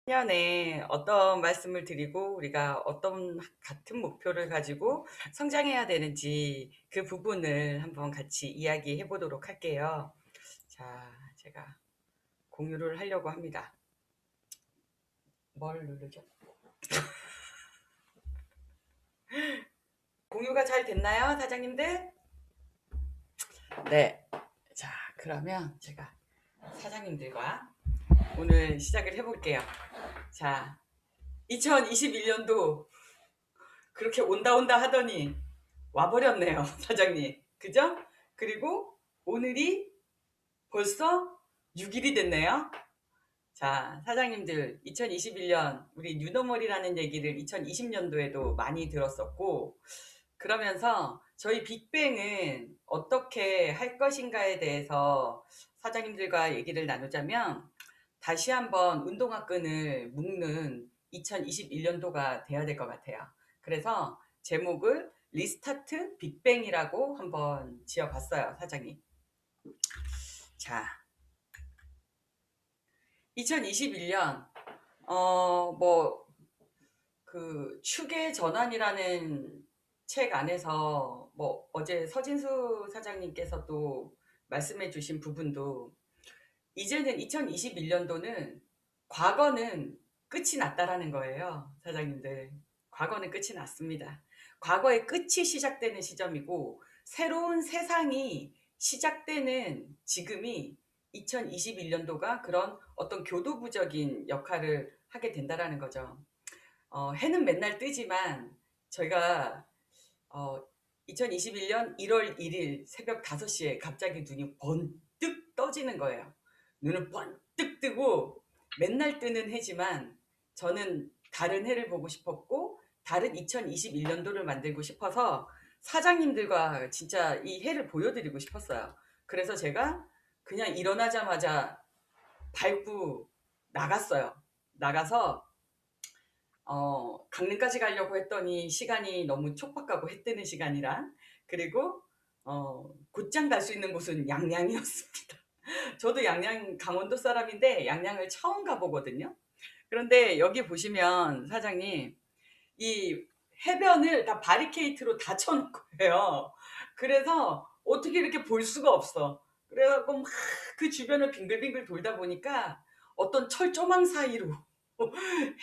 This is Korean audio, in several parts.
년에 어떤 말씀을 드리고 우리가 어떤 같은 목표를 가지고 성장해야 되는지 그 부분을 한번 같이 이야기해 보도록 할게요. 자, 제가 공유를 하려고 합니다. 뭘 누르죠? 공유가 잘 됐나요, 사장님들? 네. 자, 그러면 제가 사장님들과 오늘 시작을 해볼게요. 자, 2021년도 그렇게 온다 온다 하더니 와버렸네요, 사장님. 그죠? 그리고 오늘이 벌써 6일이 됐네요. 자, 사장님들, 2021년, 우리 뉴노멀이라는 얘기를 2020년도에도 많이 들었었고, 그러면서 저희 빅뱅은 어떻게 할 것인가에 대해서 사장님들과 얘기를 나누자면, 다시 한번 운동화 끈을 묶는 2021년도가 돼야 될 것 같아요. 그래서 제목을 리스타트 빅뱅이라고 한번 지어봤어요, 사장님. 자, 2021년, 축의 전환이라는 책 안에서, 어제 서진수 사장님께서도 말씀해 주신 부분도, 이제는 2021년도는 과거는 끝이 났다라는 거예요, 사장님들. 과거는 끝이 났습니다. 과거의 끝이 시작되는 시점이고, 새로운 세상이 시작되는 지금이 2021년도가 그런 어떤 교도부적인 역할을 하게 된다라는 거죠. 해는 맨날 뜨지만 저희가 2021년 1월 1일 새벽 5시에 갑자기 눈이 번뜩 떠지는 거예요. 눈을 번뜩 뜨고 맨날 뜨는 해지만 저는 다른 해를 보고 싶었고 다른 2021년도를 만들고 싶어서 사장님들과 진짜 이 해를 보여드리고 싶었어요. 그래서 제가 그냥 일어나자마자 밟고 나갔어요. 나가서 강릉까지 가려고 했더니 시간이 너무 촉박하고 해 뜨는 시간이라 그리고 곧장 갈 수 있는 곳은 양양이었습니다. 저도 양양 강원도 사람인데 양양을 처음 가보거든요. 그런데 여기 보시면 사장님 이 해변을 다 바리케이트로 다 쳐놓은 거예요. 그래서 어떻게 이렇게 볼 수가 없어. 그래갖고 막 그 주변을 빙글빙글 돌다 보니까 어떤 철조망 사이로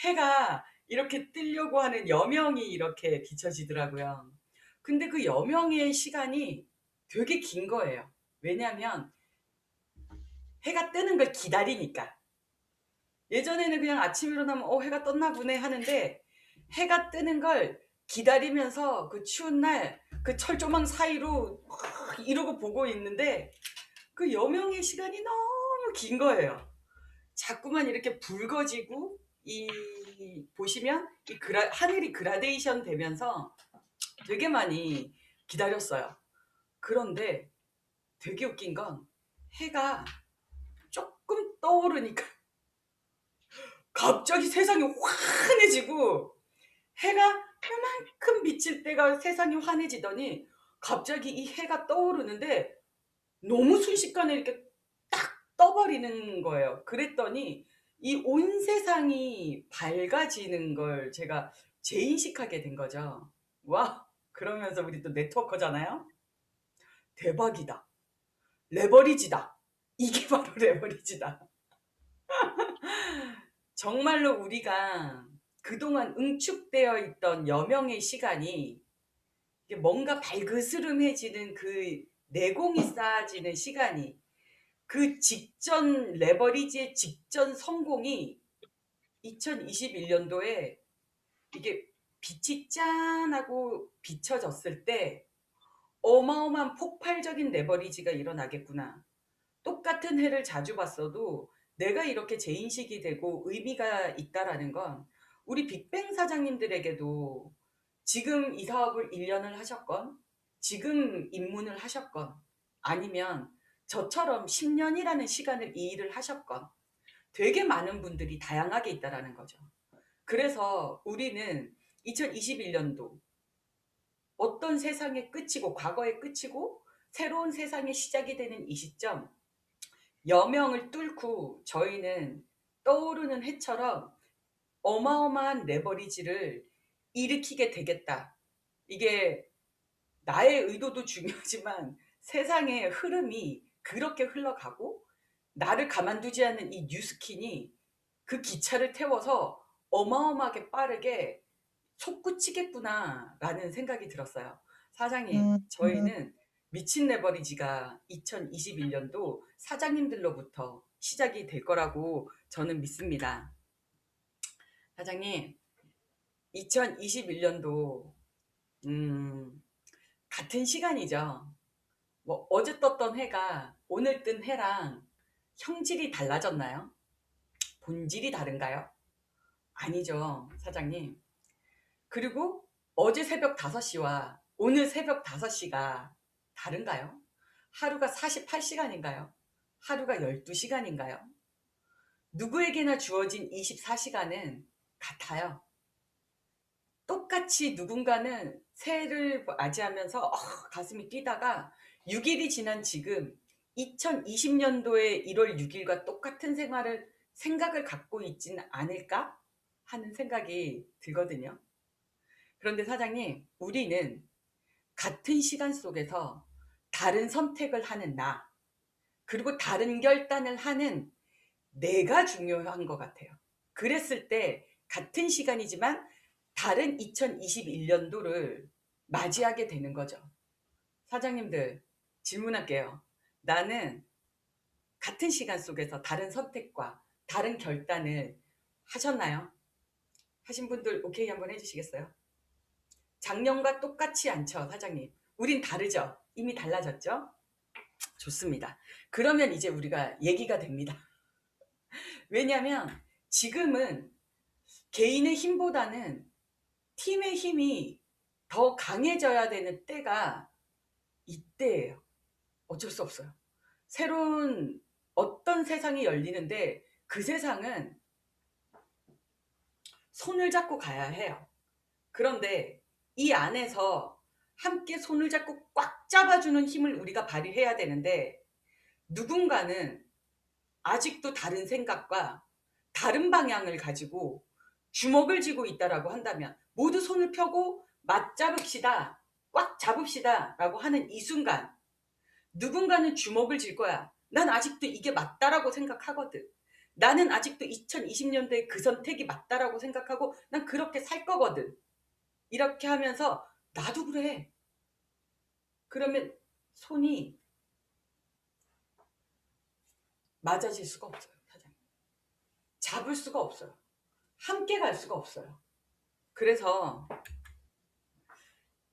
해가 이렇게 뜨려고 하는 여명이 이렇게 비춰지더라고요. 근데 그 여명의 시간이 되게 긴 거예요. 왜냐하면 해가 뜨는 걸 기다리니까. 예전에는 그냥 아침 일어나면 해가 떴나 보네 하는데 해가 뜨는 걸 기다리면서 그 추운 날 그 철조망 사이로 이러고 보고 있는데 그 여명의 시간이 너무 긴 거예요. 자꾸만 이렇게 붉어지고 이 보시면 이 하늘이 그라데이션 되면서 되게 많이 기다렸어요. 그런데 되게 웃긴 건 해가 조금 떠오르니까 갑자기 세상이 환해지고 해가 그만큼 비칠 때가 세상이 환해지더니 갑자기 이 해가 떠오르는데 너무 순식간에 이렇게 딱 떠버리는 거예요. 그랬더니 이 온 세상이 밝아지는 걸 제가 재인식하게 된 거죠. 와, 그러면서 우리 또 네트워커잖아요. 대박이다. 레버리지다. 이게 바로 레버리지다. 정말로 우리가 그동안 응축되어 있던 여명의 시간이 뭔가 발그스름해지는 그 내공이 쌓아지는 시간이 그 직전 레버리지의 직전 성공이 2021년도에 이게 빛이 짠하고 비춰졌을 때 어마어마한 폭발적인 레버리지가 일어나겠구나. 똑같은 해를 자주 봤어도 내가 이렇게 재인식이 되고 의미가 있다라는 건 우리 빅뱅 사장님들에게도 지금 이 사업을 1년을 하셨건 지금 입문을 하셨건 아니면 저처럼 10년이라는 시간을 이 일을 하셨건 되게 많은 분들이 다양하게 있다라는 거죠. 그래서 우리는 2021년도 어떤 세상의 끝이고 과거의 끝이고 새로운 세상의 시작이 되는 이 시점 여명을 뚫고 저희는 떠오르는 해처럼 어마어마한 레버리지를 일으키게 되겠다. 이게 나의 의도도 중요하지만 세상의 흐름이 그렇게 흘러가고 나를 가만두지 않는 이 뉴스킨이 그 기차를 태워서 어마어마하게 빠르게 솟구치겠구나라는 생각이 들었어요. 사장님, 저희는 미친 레버리지가 2021년도 사장님들로부터 시작이 될 거라고 저는 믿습니다. 사장님, 2021년도 같은 시간이죠. 뭐 어제 떴던 해가 오늘 뜬 해랑 형질이 달라졌나요? 본질이 다른가요? 아니죠, 사장님. 그리고 어제 새벽 5시와 오늘 새벽 5시가 다른가요? 하루가 48시간인가요? 하루가 12시간인가요? 누구에게나 주어진 24시간은 같아요. 똑같이 누군가는 새해를 맞이하면서 가슴이 뛰다가 6일이 지난 지금 2020년도의 1월 6일과 똑같은 생각을 갖고 있지는 않을까 하는 생각이 들거든요. 그런데 사장님, 우리는 같은 시간 속에서 다른 선택을 하는 나, 그리고 다른 결단을 하는 내가 중요한 것 같아요. 그랬을 때 같은 시간이지만 다른 2021년도를 맞이하게 되는 거죠. 사장님들, 질문할게요. 나는 같은 시간 속에서 다른 선택과 다른 결단을 하셨나요? 하신 분들 오케이 한번 해주시겠어요? 작년과 똑같지 않죠, 사장님? 우린 다르죠? 이미 달라졌죠? 좋습니다. 그러면 이제 우리가 얘기가 됩니다. 왜냐하면 지금은 개인의 힘보다는 팀의 힘이 더 강해져야 되는 때가 이때예요. 어쩔 수 없어요. 새로운 어떤 세상이 열리는데 그 세상은 손을 잡고 가야 해요. 그런데 이 안에서 함께 손을 잡고 꽉 잡아주는 힘을 우리가 발휘해야 되는데 누군가는 아직도 다른 생각과 다른 방향을 가지고 주먹을 쥐고 있다라고 한다면 모두 손을 펴고 맞잡읍시다, 꽉 잡읍시다 라고 하는 이 순간 누군가는 주먹을 쥘 거야. 난 아직도 이게 맞다라고 생각하거든. 나는 아직도 2020년도에 그 선택이 맞다라고 생각하고 난 그렇게 살 거거든. 이렇게 하면서 나도 그래. 그러면 손이 맞아질 수가 없어요, 사장님. 잡을 수가 없어요. 함께 갈 수가 없어요. 그래서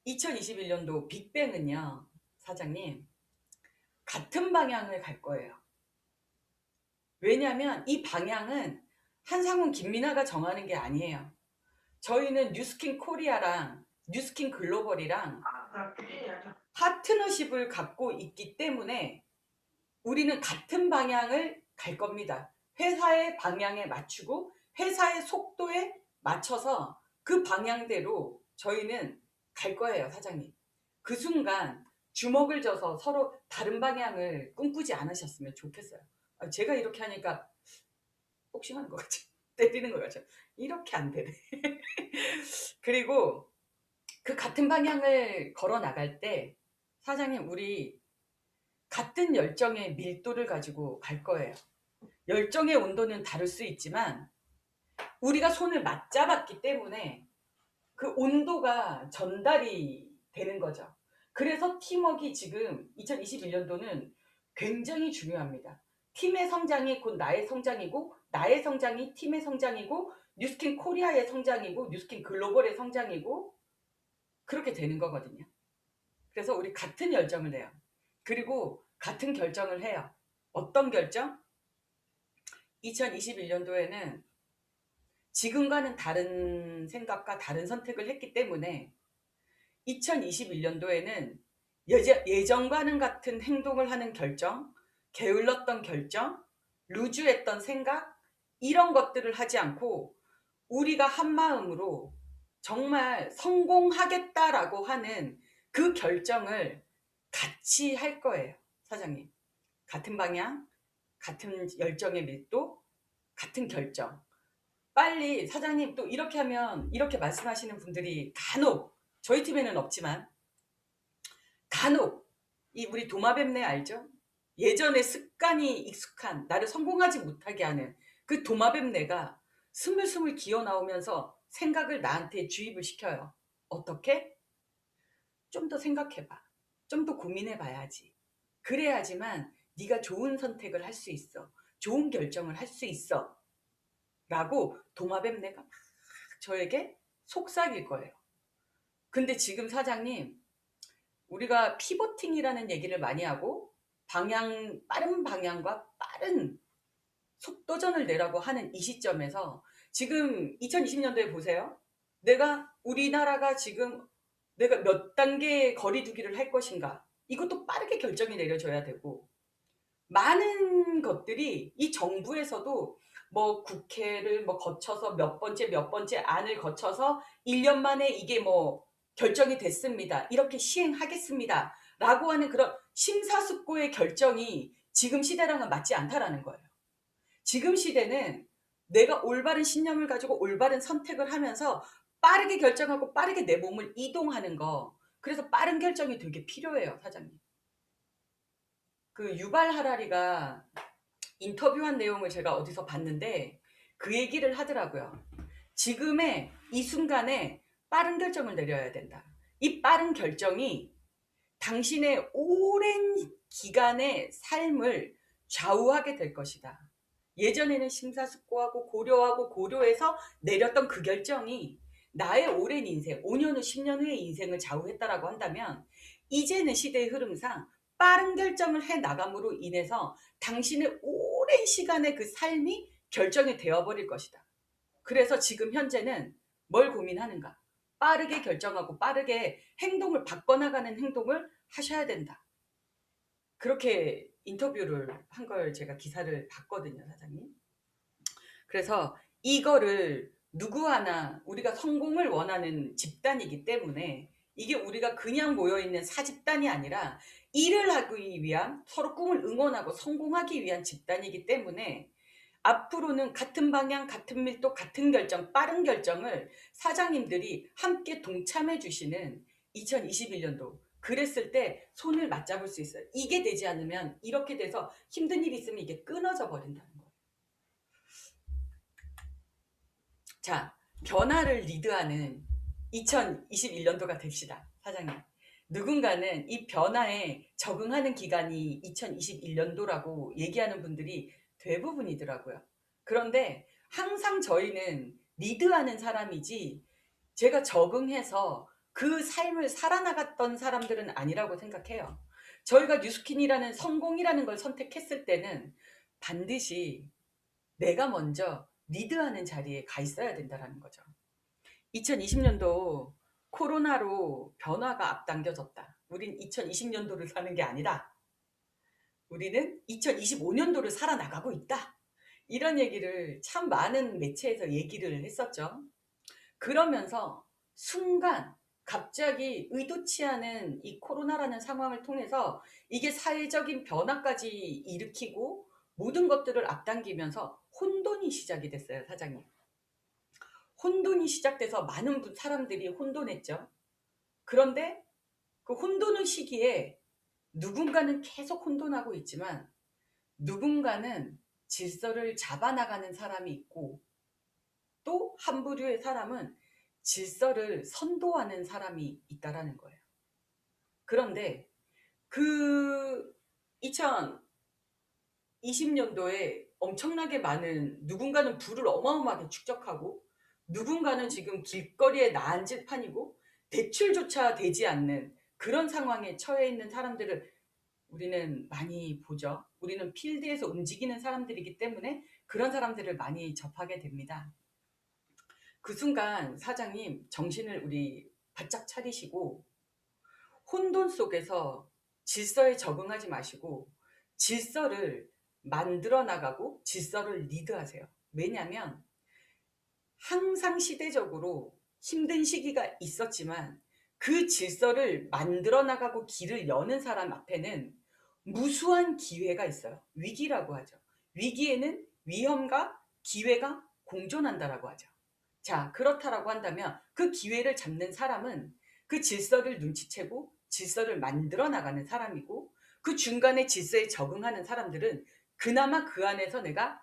2021년도 빅뱅은요, 사장님, 같은 방향을 갈 거예요. 왜냐하면 이 방향은 한상훈, 김민아가 정하는 게 아니에요. 저희는 뉴스킨 코리아랑 뉴스킨 글로벌이랑 파트너십을 갖고 있기 때문에 우리는 같은 방향을 갈 겁니다. 회사의 방향에 맞추고 회사의 속도에 맞춰서 그 방향대로 저희는 갈 거예요, 사장님. 그 순간 주먹을 져서 서로 다른 방향을 꿈꾸지 않으셨으면 좋겠어요. 제가 이렇게 하니까 복싱하는 것 같죠? 때리는 것 같죠? 이렇게 안 되네. 그리고 그 같은 방향을 걸어 나갈 때 사장님, 우리 같은 열정의 밀도를 가지고 갈 거예요. 열정의 온도는 다를 수 있지만 우리가 손을 맞잡았기 때문에 그 온도가 전달이 되는 거죠. 그래서 팀워크가 지금 2021년도는 굉장히 중요합니다. 팀의 성장이 곧 나의 성장이고 나의 성장이 팀의 성장이고 뉴스킨 코리아의 성장이고 뉴스킨 글로벌의 성장이고 그렇게 되는 거거든요. 그래서 우리 같은 열정을 해요. 그리고 같은 결정을 해요. 어떤 결정? 2021년도에는 지금과는 다른 생각과 다른 선택을 했기 때문에 2021년도에는 예전과는 같은 행동을 하는 결정, 게을렀던 결정, 루즈했던 생각 이런 것들을 하지 않고 우리가 한마음으로 정말 성공하겠다라고 하는 그 결정을 같이 할 거예요, 사장님. 같은 방향, 같은 열정의 밀도, 같은 결정. 빨리 사장님 또 이렇게 하면 이렇게 말씀하시는 분들이 간혹 저희 팀에는 없지만 간혹 이 우리 도마뱀네 알죠? 예전에 습관이 익숙한 나를 성공하지 못하게 하는 그 도마뱀네가 스물스물 기어 나오면서 생각을 나한테 주입을 시켜요. 어떻게? 좀 더 생각해 봐. 좀 더 고민해 봐야지. 그래야지만 네가 좋은 선택을 할 수 있어. 좋은 결정을 할 수 있어. 라고 도마뱀네가 막 저에게 속삭일 거예요. 근데 지금 사장님 우리가 피보팅이라는 얘기를 많이 하고 빠른 방향과 빠른 속도전을 내라고 하는 이 시점에서 지금 2020년도에 보세요. 우리나라가 지금 내가 몇 단계 거리두기를 할 것인가. 이것도 빠르게 결정이 내려져야 되고 많은 것들이 이 정부에서도 뭐 국회를 뭐 거쳐서 몇 번째 안을 거쳐서 1년 만에 이게 뭐 결정이 됐습니다. 이렇게 시행하겠습니다. 라고 하는 그런 심사숙고의 결정이 지금 시대랑은 맞지 않다라는 거예요. 지금 시대는 내가 올바른 신념을 가지고 올바른 선택을 하면서 빠르게 결정하고 빠르게 내 몸을 이동하는 거. 그래서 빠른 결정이 되게 필요해요, 사장님. 그 유발 하라리가 인터뷰한 내용을 제가 어디서 봤는데 그 얘기를 하더라고요. 지금의 이 순간에 빠른 결정을 내려야 된다. 이 빠른 결정이 당신의 오랜 기간의 삶을 좌우하게 될 것이다. 예전에는 심사숙고하고 고려하고 고려해서 내렸던 그 결정이 나의 오랜 인생, 5년 후, 10년 후의 인생을 좌우했다라고 한다면 이제는 시대의 흐름상 빠른 결정을 해 나감으로 인해서 당신의 오랜 시간의 그 삶이 결정이 되어버릴 것이다. 그래서 지금 현재는 뭘 고민하는가? 빠르게 결정하고 빠르게 행동을 바꿔나가는 행동을 하셔야 된다. 그렇게 인터뷰를 한 걸 제가 기사를 봤거든요, 사장님. 그래서 이거를 누구 하나 우리가 성공을 원하는 집단이기 때문에 이게 우리가 그냥 모여있는 사집단이 아니라 일을 하기 위한 서로 꿈을 응원하고 성공하기 위한 집단이기 때문에 앞으로는 같은 방향, 같은 밀도, 같은 결정, 빠른 결정을 사장님들이 함께 동참해 주시는 2021년도 그랬을 때 손을 맞잡을 수 있어요. 이게 되지 않으면 이렇게 돼서 힘든 일이 있으면 이게 끊어져 버린다는 거예요. 자, 변화를 리드하는 2021년도가 됩시다. 사장님. 누군가는 이 변화에 적응하는 기간이 2021년도라고 얘기하는 분들이 대부분이더라고요. 그런데 항상 저희는 리드하는 사람이지 제가 적응해서 그 삶을 살아나갔던 사람들은 아니라고 생각해요. 저희가 뉴스킨이라는 성공이라는 걸 선택했을 때는 반드시 내가 먼저 리드하는 자리에 가 있어야 된다는 거죠. 2020년도 코로나로 변화가 앞당겨졌다. 우린 2020년도를 사는 게 아니라 우리는 2025년도를 살아나가고 있다. 이런 얘기를 참 많은 매체에서 얘기를 했었죠. 그러면서 순간 갑자기 의도치 않은 이 코로나라는 상황을 통해서 이게 사회적인 변화까지 일으키고 모든 것들을 앞당기면서 혼돈이 시작이 됐어요, 사장님. 혼돈이 시작돼서 많은 사람들이 혼돈했죠. 그런데 그 혼돈의 시기에 누군가는 계속 혼돈하고 있지만 누군가는 질서를 잡아나가는 사람이 있고 또 한 부류의 사람은 질서를 선도하는 사람이 있다라는 거예요. 그런데 그 2020년도에 엄청나게 많은 누군가는 부를 어마어마하게 축적하고 누군가는 지금 길거리에 나앉을 판이고 대출조차 되지 않는 그런 상황에 처해 있는 사람들을 우리는 많이 보죠. 우리는 필드에서 움직이는 사람들이기 때문에 그런 사람들을 많이 접하게 됩니다. 그 순간 사장님 정신을 우리 바짝 차리시고 혼돈 속에서 질서에 적응하지 마시고 질서를 만들어 나가고 질서를 리드하세요. 왜냐하면 항상 시대적으로 힘든 시기가 있었지만 그 질서를 만들어 나가고 길을 여는 사람 앞에는 무수한 기회가 있어요. 위기라고 하죠. 위기에는 위험과 기회가 공존한다라고 하죠. 자, 그렇다라고 한다면 그 기회를 잡는 사람은 그 질서를 눈치채고 질서를 만들어 나가는 사람이고, 그 중간에 질서에 적응하는 사람들은 그나마 그 안에서 내가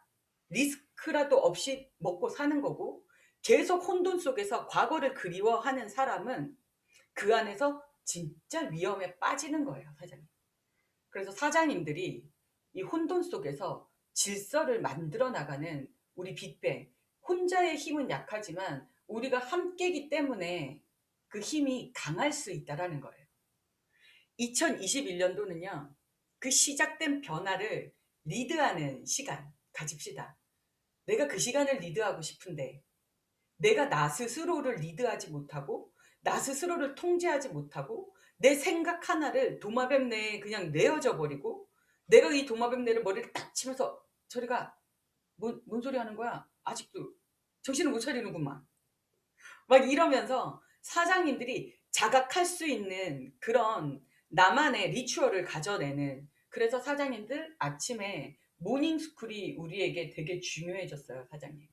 리스크라도 없이 먹고 사는 거고, 계속 혼돈 속에서 과거를 그리워하는 사람은 그 안에서 진짜 위험에 빠지는 거예요, 사장님. 그래서 사장님들이 이 혼돈 속에서 질서를 만들어 나가는 우리 빅뱅, 혼자의 힘은 약하지만 우리가 함께이기 때문에 그 힘이 강할 수 있다라는 거예요. 2021년도는요, 그 시작된 변화를 리드하는 시간 가집시다. 내가 그 시간을 리드하고 싶은데 내가 나 스스로를 리드하지 못하고 나 스스로를 통제하지 못하고 내 생각 하나를 도마뱀 내에 그냥 내어져 버리고, 내가 이 도마뱀 내를 머리를 딱 치면서 저리가 뭔 소리 하는 거야? 아직도 정신을 못 차리는구만. 막 이러면서 사장님들이 자각할 수 있는 그런 나만의 리추얼을 가져내는, 그래서 사장님들 아침에 모닝스쿨이 우리에게 되게 중요해졌어요, 사장님.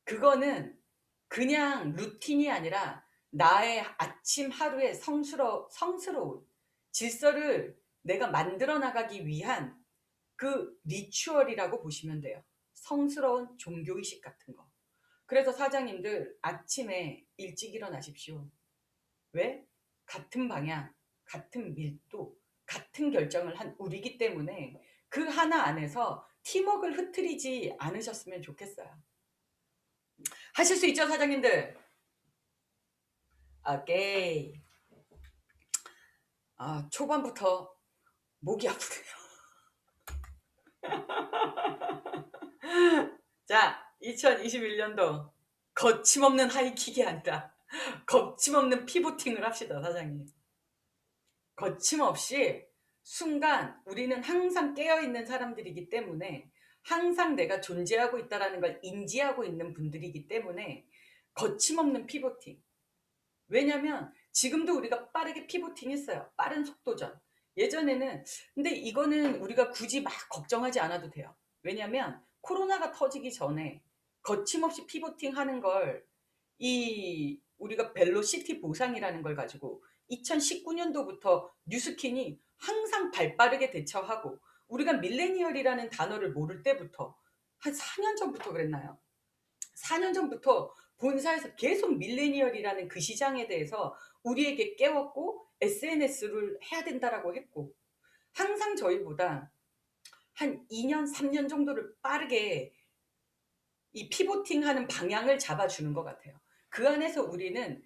그거는 그냥 루틴이 아니라 나의 아침 하루의 성스러운 질서를 내가 만들어 나가기 위한 그 리추얼이라고 보시면 돼요. 성스러운 종교의식 같은 거. 그래서 사장님들 아침에 일찍 일어나십시오. 왜? 같은 방향, 같은 밀도, 같은 결정을 한 우리기 때문에 그 하나 안에서 팀워크를 흐트리지 않으셨으면 좋겠어요. 하실 수 있죠, 사장님들? 오케이. 초반부터 목이 아프네요. 자, 2021년도 거침없는 하이킥이 아니라 거침없는 피보팅을 합시다, 사장님. 거침없이 순간 우리는 항상 깨어있는 사람들이기 때문에, 항상 내가 존재하고 있다는 걸 인지하고 있는 분들이기 때문에 거침없는 피보팅. 왜냐면 지금도 우리가 빠르게 피보팅 했어요. 빠른 속도전. 예전에는, 근데 이거는 우리가 굳이 막 걱정하지 않아도 돼요. 왜냐면 코로나가 터지기 전에 거침없이 피보팅 하는 걸, 이 우리가 벨로시티 보상이라는 걸 가지고 2019년도부터 뉴스킨이 항상 발빠르게 대처하고, 우리가 밀레니얼이라는 단어를 모를 때부터 한 4년 전부터 그랬나요? 4년 전부터 본사에서 계속 밀레니얼이라는 그 시장에 대해서 우리에게 깨웠고 SNS를 해야 된다라고 했고, 항상 저희보다 한 2년, 3년 정도를 빠르게 이 피보팅하는 방향을 잡아주는 것 같아요. 그 안에서 우리는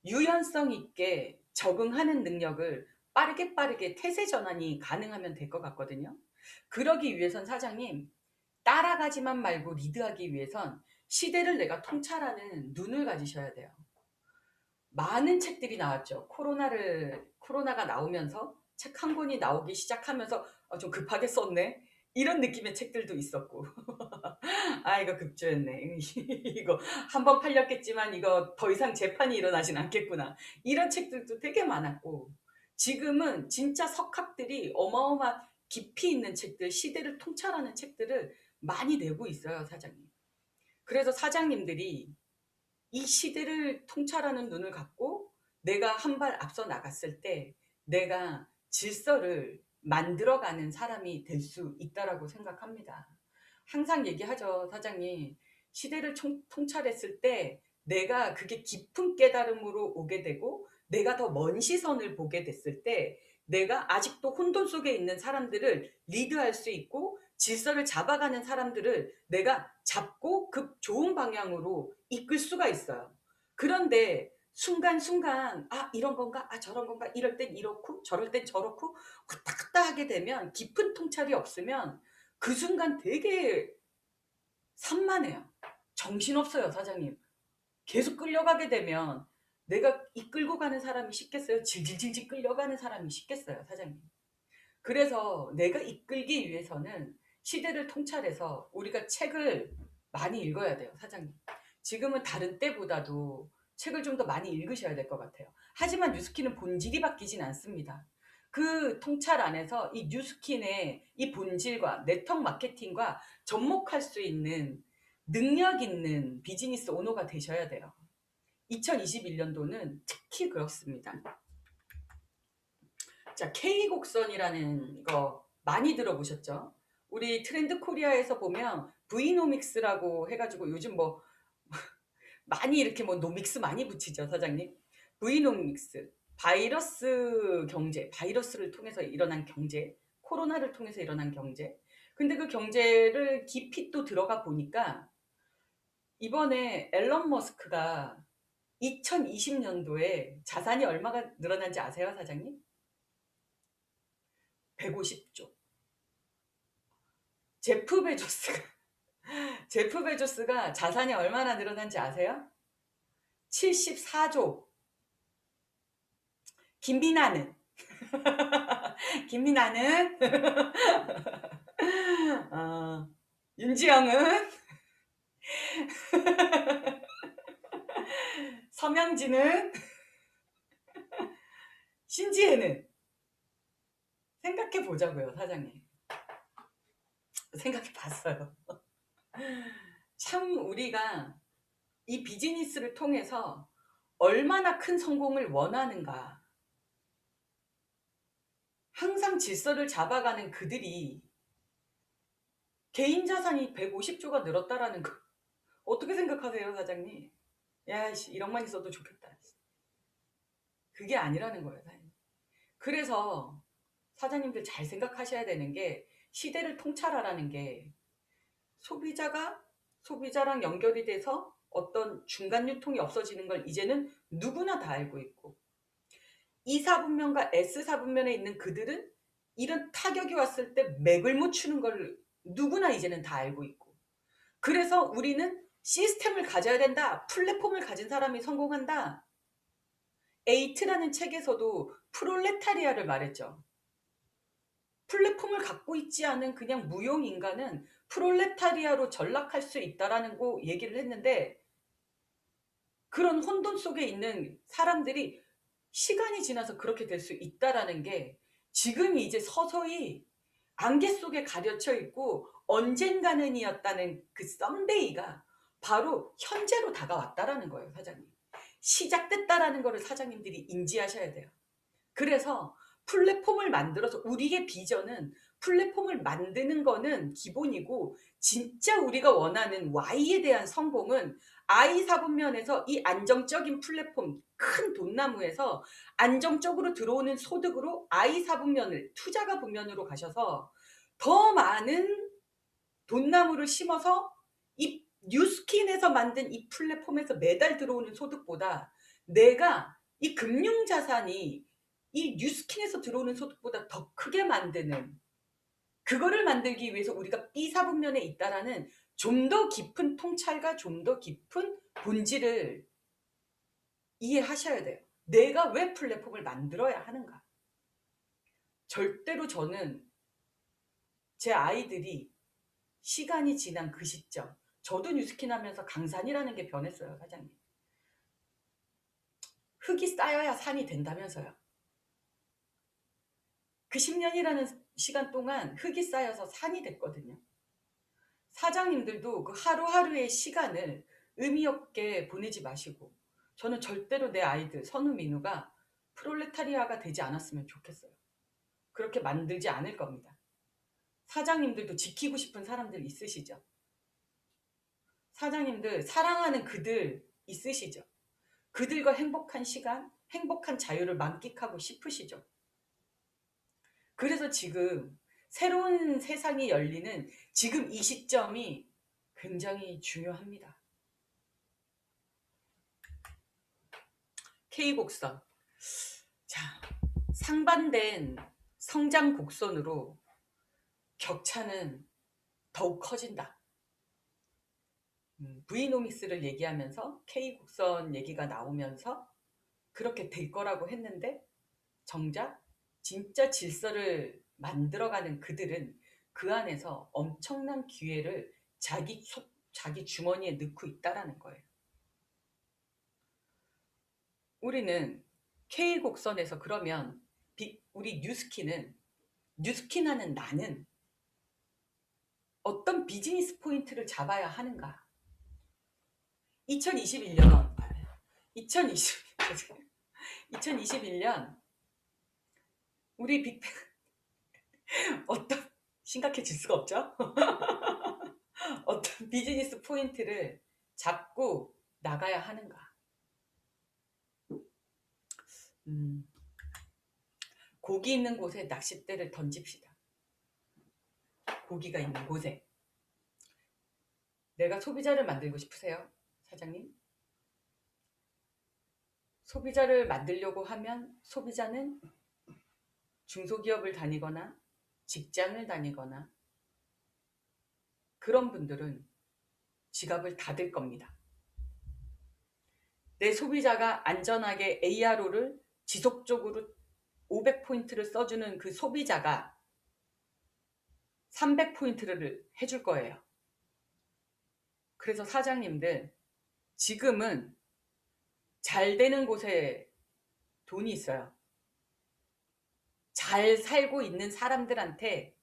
유연성 있게 적응하는 능력을 빠르게 태세 전환이 가능하면 될 것 같거든요. 그러기 위해선 사장님, 따라가지만 말고 리드하기 위해선 시대를 내가 통찰하는 눈을 가지셔야 돼요. 많은 책들이 나왔죠. 코로나가 나오면서 책 한 권이 나오기 시작하면서 좀 급하게 썼네, 이런 느낌의 책들도 있었고 이거 급조했네, 이거 한 번 팔렸겠지만 이거 더 이상 재판이 일어나진 않겠구나, 이런 책들도 되게 많았고, 지금은 진짜 석학들이 어마어마한 깊이 있는 책들, 시대를 통찰하는 책들을 많이 내고 있어요, 사장님. 그래서 사장님들이 이 시대를 통찰하는 눈을 갖고 내가 한 발 앞서 나갔을 때 내가 질서를 만들어가는 사람이 될 수 있다라고 생각합니다. 항상 얘기하죠, 사장님. 시대를 통찰했을 때 내가 그게 깊은 깨달음으로 오게 되고, 내가 더 먼 시선을 보게 됐을 때 내가 아직도 혼돈 속에 있는 사람들을 리드할 수 있고, 질서를 잡아가는 사람들을 내가 잡고 그 좋은 방향으로 이끌 수가 있어요. 그런데 순간순간 이런 건가? 저런 건가? 이럴 땐 이렇고 저럴 땐 저렇고 왔다 갔다 하게 되면, 깊은 통찰이 없으면 그 순간 되게 산만해요. 정신없어요, 사장님. 계속 끌려가게 되면 내가 이끌고 가는 사람이 쉽겠어요? 질질질질 끌려가는 사람이 쉽겠어요, 사장님? 그래서 내가 이끌기 위해서는 시대를 통찰해서 우리가 책을 많이 읽어야 돼요, 사장님. 지금은 다른 때보다도 책을 좀 더 많이 읽으셔야 될 것 같아요. 하지만 뉴스킨은 본질이 바뀌진 않습니다. 그 통찰 안에서 이 뉴스킨의 이 본질과 네트워크 마케팅과 접목할 수 있는 능력 있는 비즈니스 오너가 되셔야 돼요. 2021년도는 특히 그렇습니다. 자, K곡선이라는 거 많이 들어보셨죠? 우리 트렌드 코리아에서 보면 V노믹스라고 해가지고 요즘 뭐 많이 이렇게 뭐 노믹스 많이 붙이죠, 사장님. V노믹스, 바이러스 경제, 바이러스를 통해서 일어난 경제, 코로나를 통해서 일어난 경제. 근데 그 경제를 깊이 또 들어가 보니까 이번에 앨런 머스크가 2020년도에 자산이 얼마가 늘어난지 아세요, 사장님? 150조. 제프 베조스가 제프 베조스가 자산이 얼마나 늘어난지 아세요? 74조. 김비나는 김비나는 윤지영은 서명진은 신지혜는 생각해 보자고요, 사장님. 생각해 봤어요. 참 우리가 이 비즈니스를 통해서 얼마나 큰 성공을 원하는가. 항상 질서를 잡아가는 그들이 개인 자산이 150조가 늘었다라는 거 어떻게 생각하세요, 사장님? 야, 1억만 있어도 좋겠다. 그게 아니라는 거예요, 사장님. 그래서 사장님들 잘 생각하셔야 되는 게 시대를 통찰하라는 게 소비자랑 연결이 돼서 어떤 중간 유통이 없어지는 걸 이제는 누구나 다 알고 있고 E사분면과 S사분면에 있는 그들은 이런 타격이 왔을 때 맥을 못 추는 걸 누구나 이제는 다 알고 있고 그래서 우리는 시스템을 가져야 된다. 플랫폼을 가진 사람이 성공한다. 에이트라는 책에서도 프롤레타리아를 말했죠. 플랫폼을 갖고 있지 않은 그냥 무용인간은 프롤레타리아로 전락할 수 있다라는 거 얘기를 했는데 그런 혼돈 속에 있는 사람들이 시간이 지나서 그렇게 될 수 있다라는 게 지금 이제 서서히 안개 속에 가려져 있고 언젠가는이었다는 그 썸데이가 바로 현재로 다가왔다라는 거예요, 사장님. 시작됐다라는 거를 사장님들이 인지하셔야 돼요. 그래서 플랫폼을 만들어서 우리의 비전은 플랫폼을 만드는 거는 기본이고 진짜 우리가 원하는 Y에 대한 성공은 I 사분면에서 이 안정적인 플랫폼 큰 돈나무에서 안정적으로 들어오는 소득으로 I 사분면을 투자가 분면으로 가셔서 더 많은 돈나무를 심어서 이 뉴스킨에서 만든 이 플랫폼에서 매달 들어오는 소득보다 내가 이 금융자산이 이 뉴스킨에서 들어오는 소득보다 더 크게 만드는 그거를 만들기 위해서 우리가 B사분면에 있다라는 좀 더 깊은 통찰과 좀 더 깊은 본질을 이해하셔야 돼요. 내가 왜 플랫폼을 만들어야 하는가. 절대로 저는 제 아이들이 시간이 지난 그 시점 저도 뉴스킨 하면서 강산이라는 게 변했어요, 사장님. 흙이 쌓여야 산이 된다면서요. 그 10년이라는 시간 동안 흙이 쌓여서 산이 됐거든요. 사장님들도 그 하루하루의 시간을 의미 없게 보내지 마시고 저는 절대로 내 아이들 선우 민우가 프롤레타리아가 되지 않았으면 좋겠어요. 그렇게 만들지 않을 겁니다. 사장님들도 지키고 싶은 사람들 있으시죠? 사장님들 사랑하는 그들 있으시죠? 그들과 행복한 시간, 행복한 자유를 만끽하고 싶으시죠? 그래서 지금 새로운 세상이 열리는 지금 이 시점이 굉장히 중요합니다. K곡선. 자, 상반된 성장 곡선으로 격차는 더욱 커진다. V노믹스를 얘기하면서 K곡선 얘기가 나오면서 그렇게 될 거라고 했는데 정작 진짜 질서를 만들어가는 그들은 그 안에서 엄청난 기회를 자기 주머니에 넣고 있다라는 거예요. 우리는 K곡선에서 그러면 우리 뉴스킨하는 나는 어떤 비즈니스 포인트를 잡아야 하는가? 2021년 2020 2021년 우리 빅뱅 어떤 심각해질 수가 없죠. 어떤 비즈니스 포인트를 잡고 나가야 하는가. 고기 있는 곳에 낚싯대를 던집시다. 고기가 있는 곳에. 내가 소비자를 만들고 싶으세요, 사장님? 소비자를 만들려고 하면 소비자는 중소기업을 다니거나 직장을 다니거나 그런 분들은 지갑을 닫을 겁니다. 내 소비자가 안전하게 ARO를 지속적으로 500포인트를 써주는 그 소비자가 300포인트를 해줄 거예요. 그래서 사장님들, 지금은 잘 되는 곳에 돈이 있어요. 잘 살고 있는 사람들한테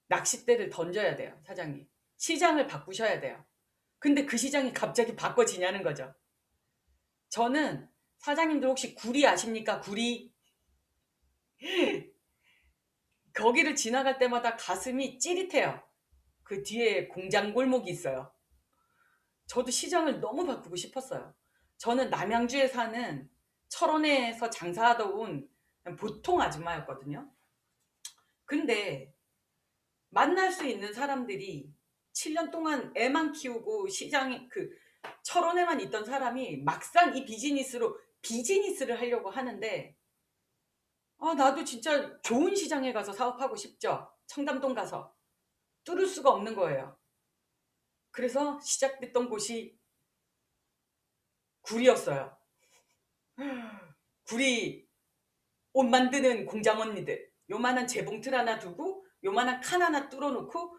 낚싯대를 던져야 돼요, 사장님. 시장을 바꾸셔야 돼요. 근데 그 시장이 갑자기 바꿔지냐는 거죠. 저는 사장님들 혹시 구리 아십니까? 구리. 거기를 지나갈 때마다 가슴이 찌릿해요. 그 뒤에 공장 골목이 있어요. 저도 시장을 너무 바꾸고 싶었어요. 저는 남양주에 사는 철원에서 장사하다 온 보통 아줌마였거든요. 근데 만날 수 있는 사람들이 7년 동안 애만 키우고 시장에 철원에만 있던 사람이 막상 이 비즈니스를 하려고 하는데 나도 진짜 좋은 시장에 가서 사업하고 싶죠. 청담동 가서. 뚫을 수가 없는 거예요. 그래서 시작됐던 곳이 구리였어요. 구리 옷 만드는 공장 언니들. 요만한 재봉틀 하나 두고 요만한 칸 하나 뚫어놓고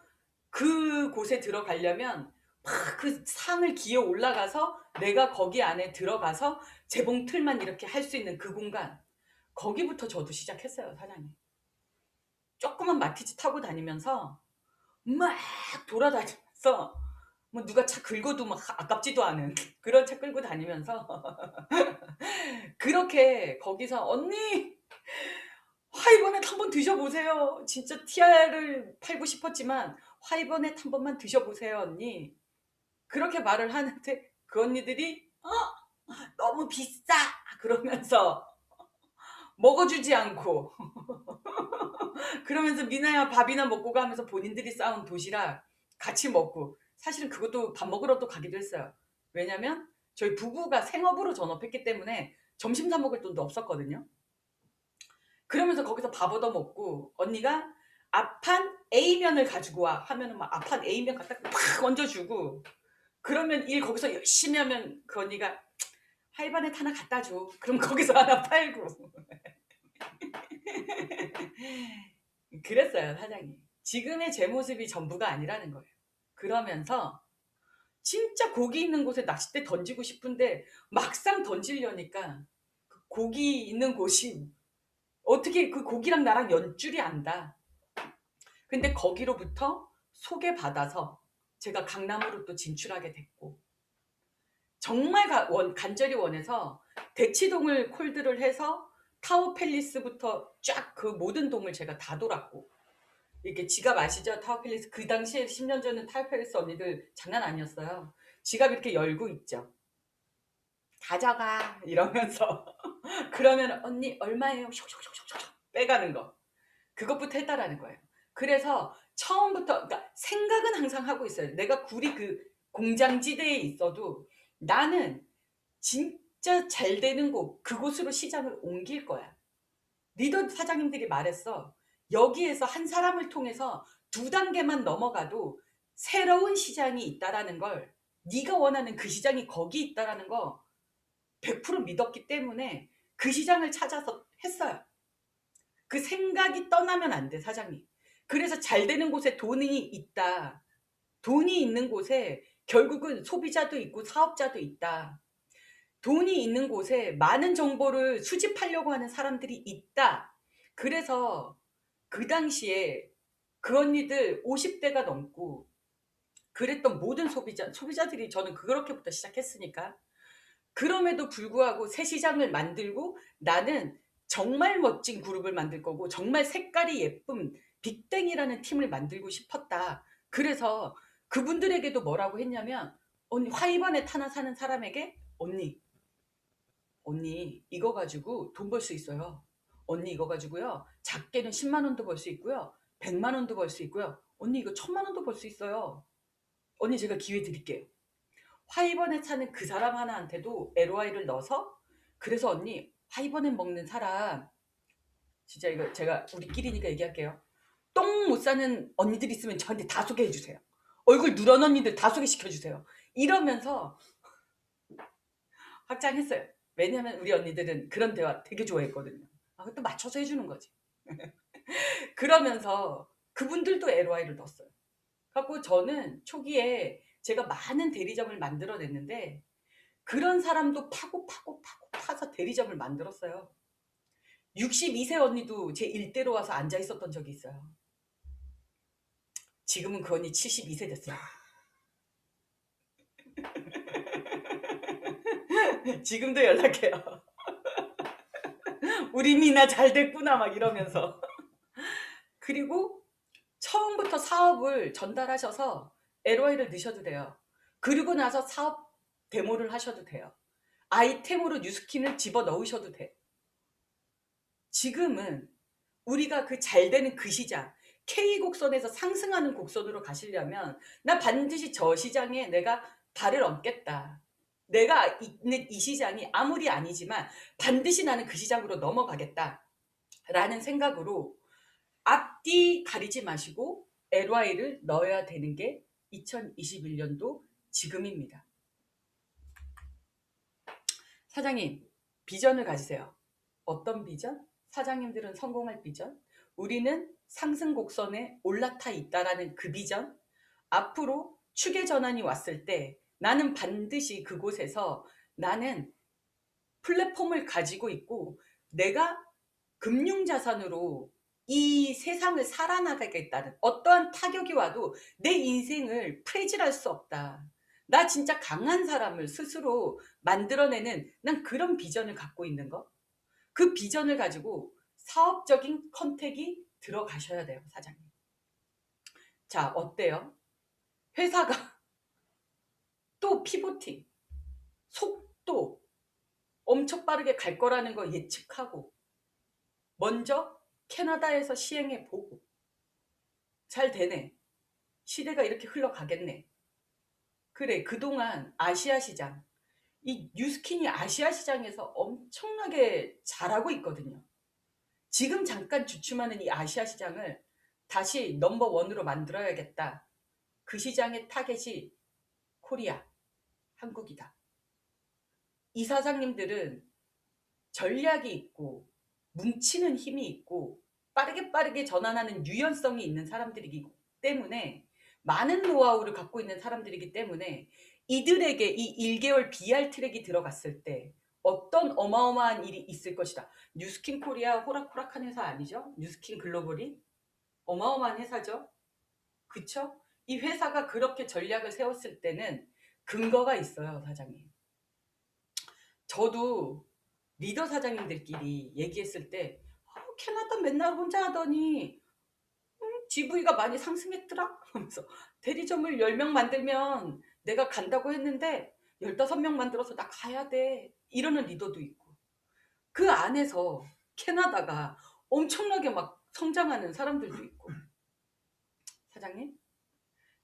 그곳에 들어가려면 막 그 상을 기어 올라가서 내가 거기 안에 들어가서 재봉틀만 이렇게 할 수 있는 그 공간. 거기부터 저도 시작했어요, 사장님. 조그만 마티즈 타고 다니면서 막 돌아다니면서 뭐 누가 차 긁어도 막 아깝지도 않은 그런 차 끌고 다니면서 그렇게 거기서 언니 화이버넷 한번 드셔보세요. 진짜 티아를 팔고 싶었지만 화이버넷 한 번만 드셔보세요, 언니. 그렇게 말을 하는데 그 언니들이 너무 비싸 그러면서 먹어주지 않고 그러면서 미나야 밥이나 먹고 가면서 본인들이 싸운 도시락 같이 먹고 사실은 그것도 밥 먹으러 또 가기도 했어요. 왜냐면 저희 부부가 생업으로 전업했기 때문에 점심 사 먹을 돈도 없었거든요. 그러면서 거기서 밥 얻어 먹고 언니가 앞판 A면을 가지고 와 하면은 막 앞판 A면 갖다 팍 얹어주고 그러면 일 거기서 열심히 하면 그 언니가 하이바넷 하나 갖다 줘. 그럼 거기서 하나 팔고 그랬어요, 사장님. 지금의 제 모습이 전부가 아니라는 거예요. 그러면서 진짜 고기 있는 곳에 낚싯대 던지고 싶은데 막상 던지려니까 그 고기 있는 곳이 어떻게 그 고기랑 나랑 연줄이 안다. 근데 거기로부터 소개받아서 제가 강남으로 또 진출하게 됐고 정말 간절히 원해서 대치동을 콜드를 해서 타워팰리스부터 쫙 그 모든 동을 제가 다 돌았고 이렇게 지갑 아시죠? 타워팰리스 그 당시에 10년 전에 타워팰리스 언니들 장난 아니었어요. 지갑 이렇게 열고 있죠. 가져가 이러면서 그러면 언니 얼마예요? 슉슉슉슉슉 빼가는 거. 그것부터 했다라는 거예요. 그래서 처음부터 그러니까 생각은 항상 하고 있어요. 내가 구리 그 공장지대에 있어도 나는 진짜 잘 되는 곳 그곳으로 시장을 옮길 거야. 리더 사장님들이 말했어. 여기에서 한 사람을 통해서 2단계만 넘어가도 새로운 시장이 있다라는 걸 네가 원하는 그 시장이 거기 있다라는 거 100% 믿었기 때문에 그 시장을 찾아서 했어요. 그 생각이 떠나면 안 돼, 사장님. 그래서 잘 되는 곳에 돈이 있다. 돈이 있는 곳에 결국은 소비자도 있고 사업자도 있다. 돈이 있는 곳에 많은 정보를 수집하려고 하는 사람들이 있다. 그래서 그 당시에 그 언니들 50대가 넘고 그랬던 모든 소비자들이 저는 그렇게부터 시작했으니까. 그럼에도 불구하고 새 시장을 만들고 나는 정말 멋진 그룹을 만들 거고 정말 색깔이 예쁜 빅땡이라는 팀을 만들고 싶었다. 그래서 그분들에게도 뭐라고 했냐면 언니 화이번에 타나 사는 사람에게 언니 이거 가지고 돈 벌 수 있어요. 언니 이거 가지고요. 작게는 10만 원도 벌 수 있고요. 100만 원도 벌 수 있고요. 언니 이거 1000만 원도 벌 수 있어요. 언니 제가 기회 드릴게요. 화이번에 차는 그 사람 하나한테도 LOI를 넣어서 그래서 언니 화이번에 먹는 사람 진짜 이거 제가 우리끼리니까 얘기할게요. 똥 못 사는 언니들 있으면 저한테 다 소개해 주세요. 얼굴 누런 언니들 다 소개시켜 주세요. 이러면서 확장했어요. 왜냐면 우리 언니들은 그런 대화 되게 좋아했거든요. 또 맞춰서 해주는 거지. 그러면서 그분들도 LOI를 넣었어요. 그래갖고 저는 초기에 제가 많은 대리점을 만들어냈는데 그런 사람도 파서 대리점을 만들었어요. 62세 언니도 제 일대로 와서 앉아 있었던 적이 있어요. 지금은 그 언니 72세 됐어요. 지금도 연락해요. 우리 미나 잘 됐구나 막 이러면서. 그리고 처음부터 사업을 전달하셔서 LOI를 넣으셔도 돼요. 그리고 나서 사업 데모를 하셔도 돼요. 아이템으로 뉴스킨을 집어넣으셔도 돼요. 지금은 우리가 그 잘 되는 그 시장 K곡선에서 상승하는 곡선으로 가시려면 나 반드시 저 시장에 내가 발을 얹겠다. 내가 있는 이 시장이 아무리 아니지만 반드시 나는 그 시장으로 넘어가겠다. 라는 생각으로 앞뒤 가리지 마시고 LY를 넣어야 되는 게 2021년도 지금입니다. 사장님, 비전을 가지세요. 어떤 비전? 사장님들은 성공할 비전? 우리는 상승 곡선에 올라타 있다라는 그 비전? 앞으로 추계 전환이 왔을 때 나는 반드시 그곳에서 나는 플랫폼을 가지고 있고 내가 금융자산으로 이 세상을 살아나가겠다는 어떠한 타격이 와도 내 인생을 프레질할 수 없다. 나 진짜 강한 사람을 스스로 만들어내는 난 그런 비전을 갖고 있는 거. 그 비전을 가지고 사업적인 컨택이 들어가셔야 돼요, 사장님. 자, 어때요? 회사가 또 피보팅, 속도 엄청 빠르게 갈 거라는 거 예측하고 먼저 캐나다에서 시행해 보고 잘 되네. 시대가 이렇게 흘러가겠네. 그래, 그동안 아시아 시장, 이 뉴스킨이 아시아 시장에서 엄청나게 잘하고 있거든요. 지금 잠깐 주춤하는 이 아시아 시장을 다시 넘버 원으로 만들어야겠다. 그 시장의 타겟이 코리아, 한국이다. 이 사장님들은 전략이 있고 뭉치는 힘이 있고 빠르게 전환하는 유연성이 있는 사람들이기 때문에 많은 노하우를 갖고 있는 사람들이기 때문에 이들에게 이 1개월 BR 트랙이 들어갔을 때 어떤 어마어마한 일이 있을 것이다. 뉴스킨 코리아 호락호락한 회사 아니죠? 뉴스킨 글로벌이 어마어마한 회사죠. 그쵸? 이 회사가 그렇게 전략을 세웠을 때는 근거가 있어요, 사장님. 저도 리더 사장님들끼리 얘기했을 때 캐나다 맨날 혼자 하더니 GV가 많이 상승했더라? 하면서 대리점을 10명 만들면 내가 간다고 했는데 15명 만들어서 나 가야 돼. 이러는 리더도 있고 그 안에서 캐나다가 엄청나게 막 성장하는 사람들도 있고. 사장님,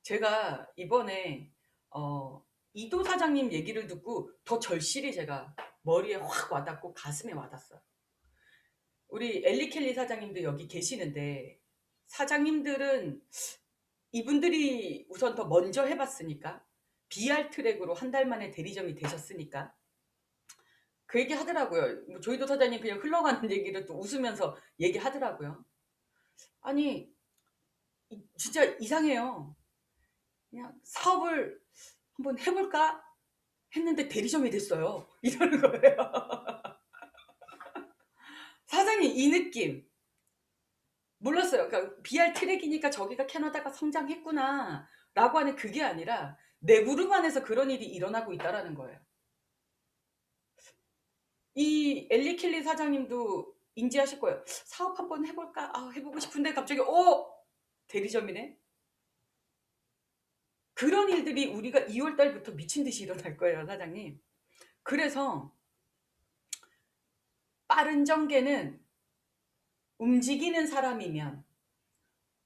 제가 이번에 이도 사장님 얘기를 듣고 더 절실히 제가 머리에 확 와닿고 가슴에 와닿았어요. 우리 엘리 켈리 사장님도 여기 계시는데 사장님들은 이분들이 우선 더 먼저 해봤으니까 BR 트랙으로 한 달 만에 대리점이 되셨으니까 그 얘기 하더라고요. 뭐 조이도 사장님 그냥 흘러가는 얘기를 또 웃으면서 얘기하더라고요. 아니 진짜 이상해요. 그냥 사업을 한번 해볼까 했는데 대리점이 됐어요. 이러는 거예요. 사장님 이 느낌 몰랐어요. 그러니까 BR 트랙이니까 저기가 캐나다가 성장했구나. 라고 하는 그게 아니라 내 무릎 안에서 그런 일이 일어나고 있다라는 거예요. 이 엘리킬리 사장님도 인지하실 거예요. 사업 한번 해볼까? 해보고 싶은데 갑자기 대리점이네. 그런 일들이 우리가 2월 달부터 미친 듯이 일어날 거예요, 사장님. 그래서 빠른 전개는 움직이는 사람이면,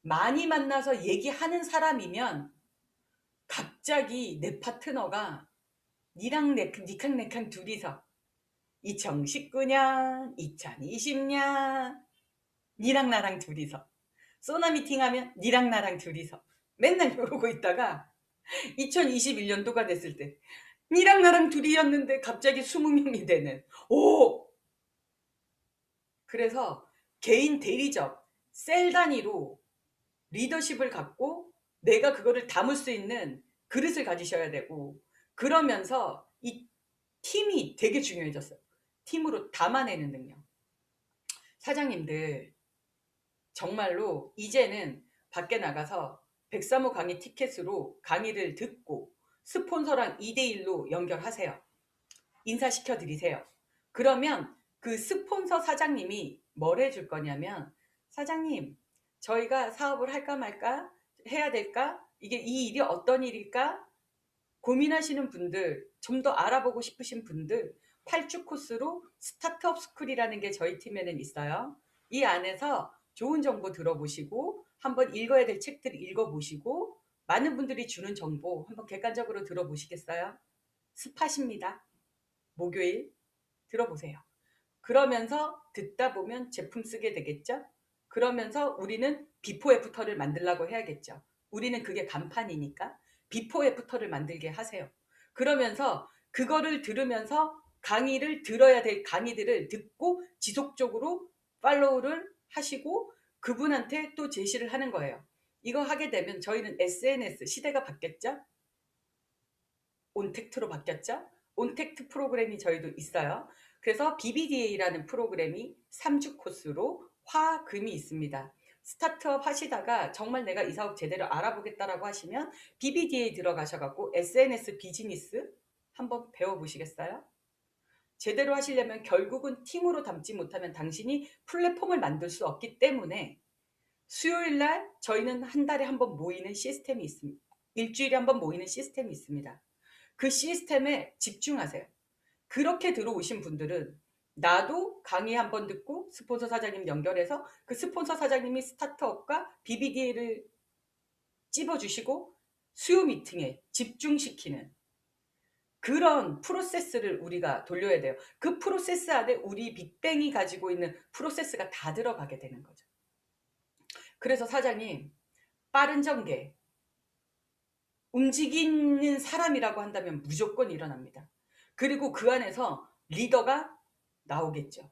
많이 만나서 얘기하는 사람이면 갑자기 내 파트너가 니랑 니캉 내캉 둘이서 2019년, 2020년 니랑 나랑 둘이서 소나 미팅하면 니랑 나랑 둘이서 맨날 이러고 있다가 2021년도가 됐을 때 니랑 나랑 둘이었는데 갑자기 20명이 되는. 그래서 개인 대리점, 셀 단위로 리더십을 갖고 내가 그거를 담을 수 있는 그릇을 가지셔야 되고, 그러면서 이 팀이 되게 중요해졌어요. 팀으로 담아내는 능력. 사장님들 정말로 이제는 밖에 나가서 103호 강의 티켓으로 강의를 듣고 스폰서랑 2대1로 연결하세요. 인사시켜 드리세요. 그러면 그 스폰서 사장님이 뭘 해줄 거냐면, 사장님 저희가 사업을 할까 말까, 해야 될까, 이게 이 일이 어떤 일일까 고민하시는 분들, 좀 더 알아보고 싶으신 분들 8주 코스로 스타트업 스쿨이라는 게 저희 팀에는 있어요. 이 안에서 좋은 정보 들어보시고 한번 읽어야 될 책들 읽어보시고 많은 분들이 주는 정보 한번 객관적으로 들어보시겠어요? 스팟입니다. 목요일 들어보세요. 그러면서 듣다 보면 제품 쓰게 되겠죠? 그러면서 우리는 비포 애프터를 만들려고 해야겠죠. 우리는 그게 간판이니까 비포 애프터를 만들게 하세요. 그러면서 그거를 들으면서 강의를 들어야 될 강의들을 듣고 지속적으로 팔로우를 하시고 그분한테 또 제시를 하는 거예요. 이거 하게 되면 저희는 SNS 시대가 바뀌었죠? 온택트로 바뀌었죠? 온택트 프로그램이 저희도 있어요. 그래서 BBDA라는 프로그램이 3주 코스로 화금이 있습니다. 스타트업 하시다가 정말 내가 이 사업 제대로 알아보겠다라고 하시면 BBDA 들어가셔갖고 SNS 비즈니스 한번 배워보시겠어요? 제대로 하시려면 결국은 팀으로 담지 못하면 당신이 플랫폼을 만들 수 없기 때문에 수요일날 저희는 한 달에 한 번 모이는 시스템이 있습니다. 일주일에 한 번 모이는 시스템이 있습니다. 그 시스템에 집중하세요. 그렇게 들어오신 분들은 나도 강의 한번 듣고 스폰서 사장님 연결해서 그 스폰서 사장님이 스타트업과 BBDA를 찝어주시고 수요 미팅에 집중시키는 그런 프로세스를 우리가 돌려야 돼요. 그 프로세스 안에 우리 빅뱅이 가지고 있는 프로세스가 다 들어가게 되는 거죠. 그래서 사장님, 빠른 전개, 움직이는 사람이라고 한다면 무조건 일어납니다. 그리고 그 안에서 리더가 나오겠죠.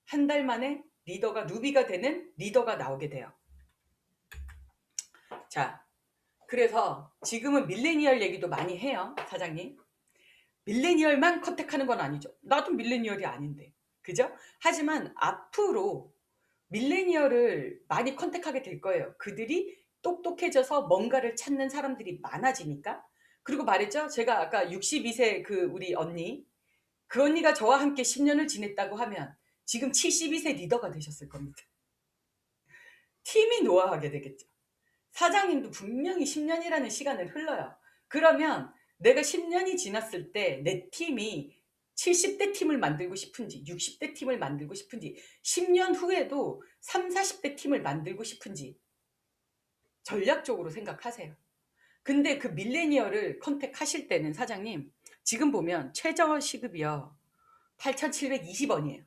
한 달 만에 리더가 누비가 되는 리더가 나오게 돼요. 자, 그래서 지금은 밀레니얼 얘기도 많이 해요, 사장님. 밀레니얼만 컨택하는 건 아니죠. 나도 밀레니얼이 아닌데. 그죠? 하지만 앞으로 밀레니얼을 많이 컨택하게 될 거예요. 그들이 똑똑해져서 뭔가를 찾는 사람들이 많아지니까. 그리고 말했죠. 제가 아까 62세 그 우리 언니, 그 언니가 저와 함께 10년을 지냈다고 하면 지금 72세 리더가 되셨을 겁니다. 팀이 노화하게 되겠죠. 사장님도 분명히 10년이라는 시간을 흘러요. 그러면 내가 10년이 지났을 때 내 팀이 70대 팀을 만들고 싶은지 60대 팀을 만들고 싶은지 10년 후에도 3, 40대 팀을 만들고 싶은지 전략적으로 생각하세요. 근데 그 밀레니얼을 컨택하실 때는 사장님 지금 보면 최저 시급이요 8,720원이에요.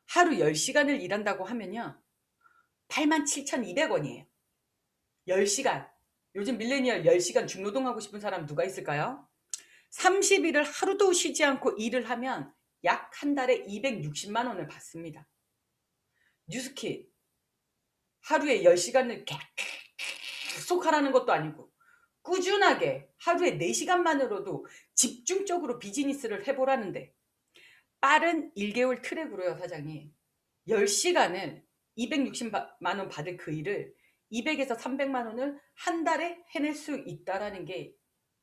하루 10시간을 일한다고 하면요 87,200원이에요. 10시간. 요즘 밀레니얼 10시간 중노동하고 싶은 사람 누가 있을까요? 30일을 하루도 쉬지 않고 일을 하면 약 한 달에 260만 원을 받습니다. 뉴스킷 하루에 10시간을 계속 하라는 것도 아니고 꾸준하게 하루에 4시간만으로도 집중적으로 비즈니스를 해보라는데 빠른 1개월 트랙으로요 사장님 10시간을 260만 원 받을 그 일을 200에서 300만 원을 한 달에 해낼 수 있다라는 게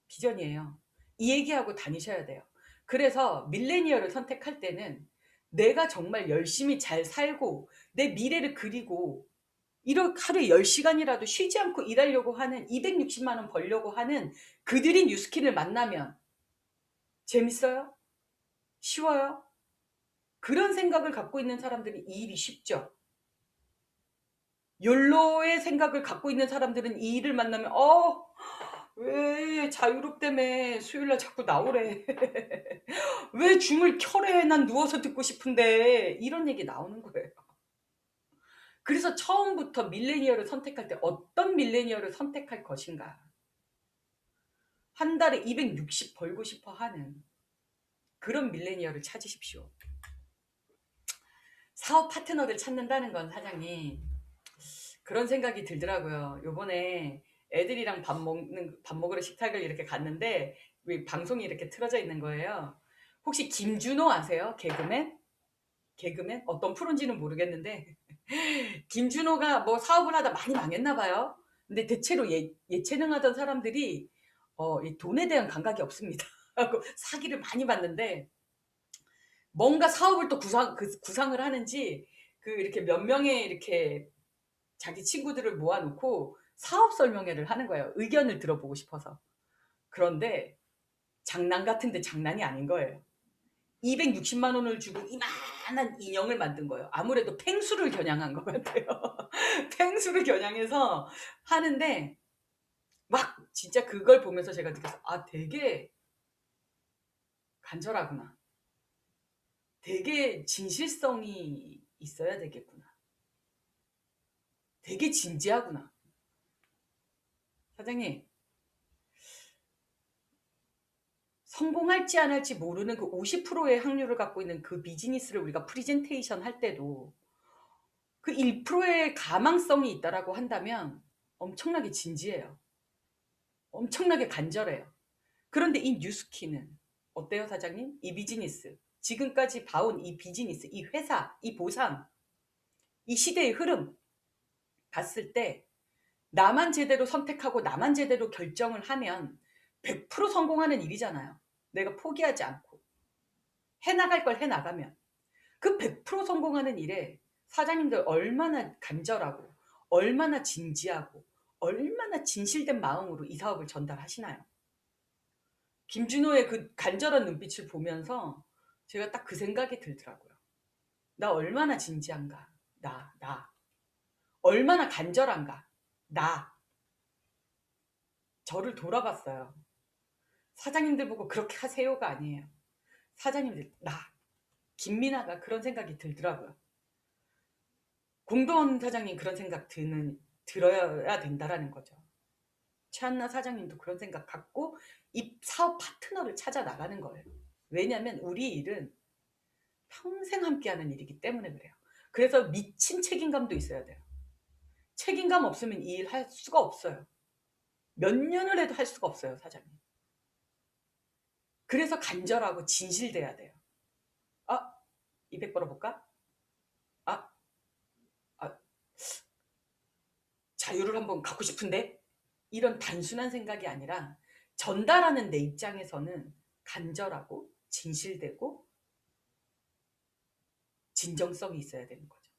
비전이에요. 이 얘기하고 다니셔야 돼요. 그래서 밀레니얼을 선택할 때는 내가 정말 열심히 잘 살고 내 미래를 그리고 이렇게 하루에 10시간이라도 쉬지 않고 일하려고 하는 260만 원 벌려고 하는 그들이 뉴스킨을 만나면 재밌어요? 쉬워요? 그런 생각을 갖고 있는 사람들이 이 일이 쉽죠. 욜로의 생각을 갖고 있는 사람들은 이 일을 만나면 왜 자유롭다며 수요일날 자꾸 나오래. 왜 줌을 켜래. 난 누워서 듣고 싶은데. 이런 얘기 나오는 거예요. 그래서 처음부터 밀레니얼을 선택할 때 어떤 밀레니얼을 선택할 것인가. 한 달에 260 벌고 싶어 하는 그런 밀레니얼을 찾으십시오. 사업 파트너를 찾는다는 건 사장님 그런 생각이 들더라고요. 요번에 애들이랑 밥 먹으러 식탁을 이렇게 갔는데 방송이 이렇게 틀어져 있는 거예요. 혹시 김준호 아세요? 개그맨? 어떤 프로인지는 모르겠는데 김준호가 뭐 사업을 하다 많이 망했나 봐요. 근데 대체로 예체능 하던 사람들이 이 돈에 대한 감각이 없습니다. 사기를 많이 받는데 뭔가 사업을 또 구상을 하는지 이렇게 몇 명의 이렇게 자기 친구들을 모아놓고 사업 설명회를 하는 거예요. 의견을 들어보고 싶어서. 그런데 장난 같은데 장난이 아닌 거예요. 260만 원을 주고 이만한 인형을 만든 거예요. 아무래도 펭수를 겨냥한 것 같아요. 펭수를 겨냥해서 하는데 막 진짜 그걸 보면서 제가 느꼈어요. 되게 간절하구나. 되게 진실성이 있어야 되겠구나. 되게 진지하구나. 사장님, 성공할지 안 할지 모르는 그 50%의 확률을 갖고 있는 그 비즈니스를 우리가 프리젠테이션 할 때도 그 1%의 가망성이 있다라고 한다면 엄청나게 진지해요. 엄청나게 간절해요. 그런데 이 뉴스키는 어때요, 사장님? 이 비즈니스, 지금까지 봐온 이 비즈니스, 이 회사, 이 보상, 이 시대의 흐름 봤을 때 나만 제대로 선택하고 나만 제대로 결정을 하면 100% 성공하는 일이잖아요. 내가 포기하지 않고 해나갈 걸 해나가면 그 100% 성공하는 일에 사장님들 얼마나 간절하고 얼마나 진지하고 얼마나 진실된 마음으로 이 사업을 전달하시나요? 김준호의 그 간절한 눈빛을 보면서 제가 딱 그 생각이 들더라고요. 나 얼마나 진지한가. 나 얼마나 간절한가. 저를 돌아봤어요. 사장님들 보고 그렇게 하세요가 아니에요. 사장님들 김미나가 그런 생각이 들더라고요. 공돈 사장님 그런 생각 들어야 된다라는 거죠. 최한나 사장님도 그런 생각 갖고 이 사업 파트너를 찾아 나가는 거예요. 왜냐하면 우리 일은 평생 함께하는 일이기 때문에 그래요. 그래서 미친 책임감도 있어야 돼요. 책임감 없으면 이 일 할 수가 없어요. 몇 년을 해도 할 수가 없어요, 사장님. 그래서 간절하고 진실돼야 돼요. 200 벌어볼까? 아, 아, 자유를 한번 갖고 싶은데? 이런 단순한 생각이 아니라 전달하는 내 입장에서는 간절하고 진실되고 진정성이 있어야 되는 거죠.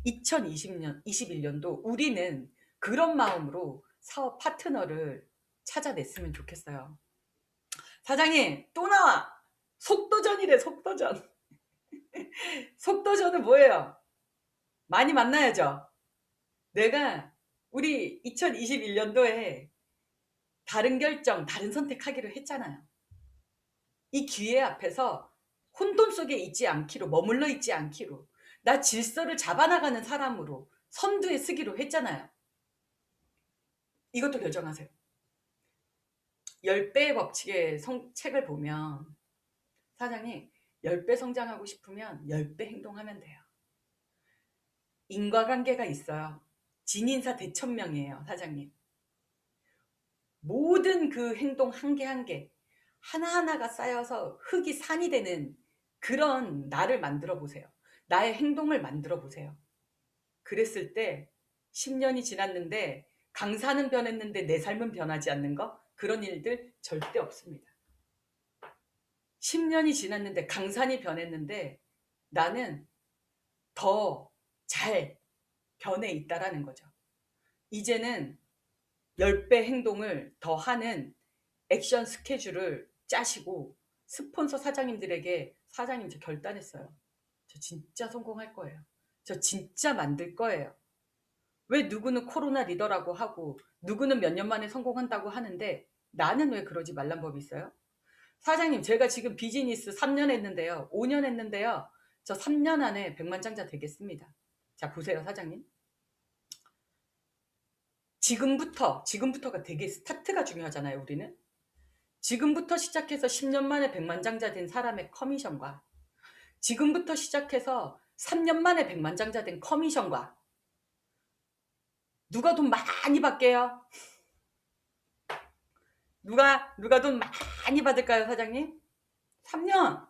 21년도 우리는 그런 마음으로 사업 파트너를 찾아냈으면 좋겠어요. 사장님 또 나와. 속도전이래. 속도전. 속도전은 뭐예요? 많이 만나야죠. 내가 우리 2021년도에 다른 결정, 다른 선택하기로 했잖아요. 이 기회 앞에서 혼돈 속에 있지 않기로, 머물러 있지 않기로, 나 질서를 잡아나가는 사람으로 선두에 서기로 했잖아요. 이것도 결정하세요. 10배의 법칙의 책을 보면 사장님 10배 성장하고 싶으면 10배 행동하면 돼요. 인과관계가 있어요. 진인사 대천명이에요, 사장님. 모든 그 행동 한 개 한 개 하나하나가 쌓여서 흙이 산이 되는 그런 나를 만들어 보세요. 나의 행동을 만들어 보세요. 그랬을 때 10년이 지났는데 강사는 변했는데 내 삶은 변하지 않는 거? 그런 일들 절대 없습니다. 10년이 지났는데 강산이 변했는데 나는 더 잘 변해 있다라는 거죠. 이제는 10배 행동을 더 하는 액션 스케줄을 짜시고 스폰서 사장님들에게 사장님 저 결단했어요. 저 진짜 성공할 거예요. 저 진짜 만들 거예요. 왜 누구는 코로나 리더라고 하고 누구는 몇 년 만에 성공한다고 하는데 나는 왜 그러지 말란 법이 있어요? 사장님 제가 지금 비즈니스 3년 했는데요. 5년 했는데요. 저 3년 안에 백만장자 되겠습니다. 자 보세요 사장님. 지금부터가 되게 스타트가 중요하잖아요 우리는. 지금부터 시작해서 10년 만에 백만장자 된 사람의 커미션과 지금부터 시작해서 3년 만에 백만장자 된 커미션과 누가 돈 많이 받게요? 누가 돈 많이 받을까요 사장님? 3년.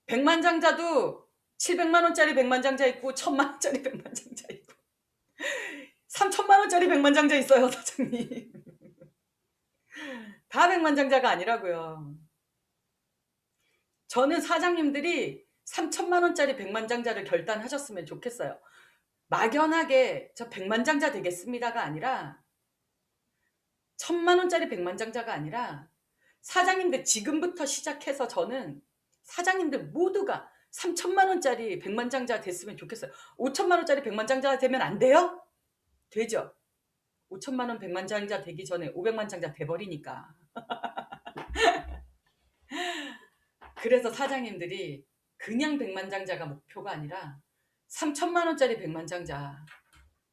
백만장자도 700만원짜리 백만장자 있고 1000만원짜리 백만장자 있고 3000만원짜리 백만장자 있어요 사장님. 다 백만장자가 아니라고요. 저는 사장님들이 3000만원짜리 백만장자를 결단하셨으면 좋겠어요. 막연하게 저 백만장자 되겠습니다가 아니라 1000만원짜리 백만장자가 아니라 사장님들 지금부터 시작해서 저는 사장님들 모두가 3000만원짜리 백만장자 됐으면 좋겠어요. 5000만원짜리 백만장자 되면 안 돼요? 되죠. 5000만원 백만장자 되기 전에 500만장자 돼버리니까. 그래서 사장님들이 그냥 백만장자가 목표가 아니라 3000만원짜리 백만장자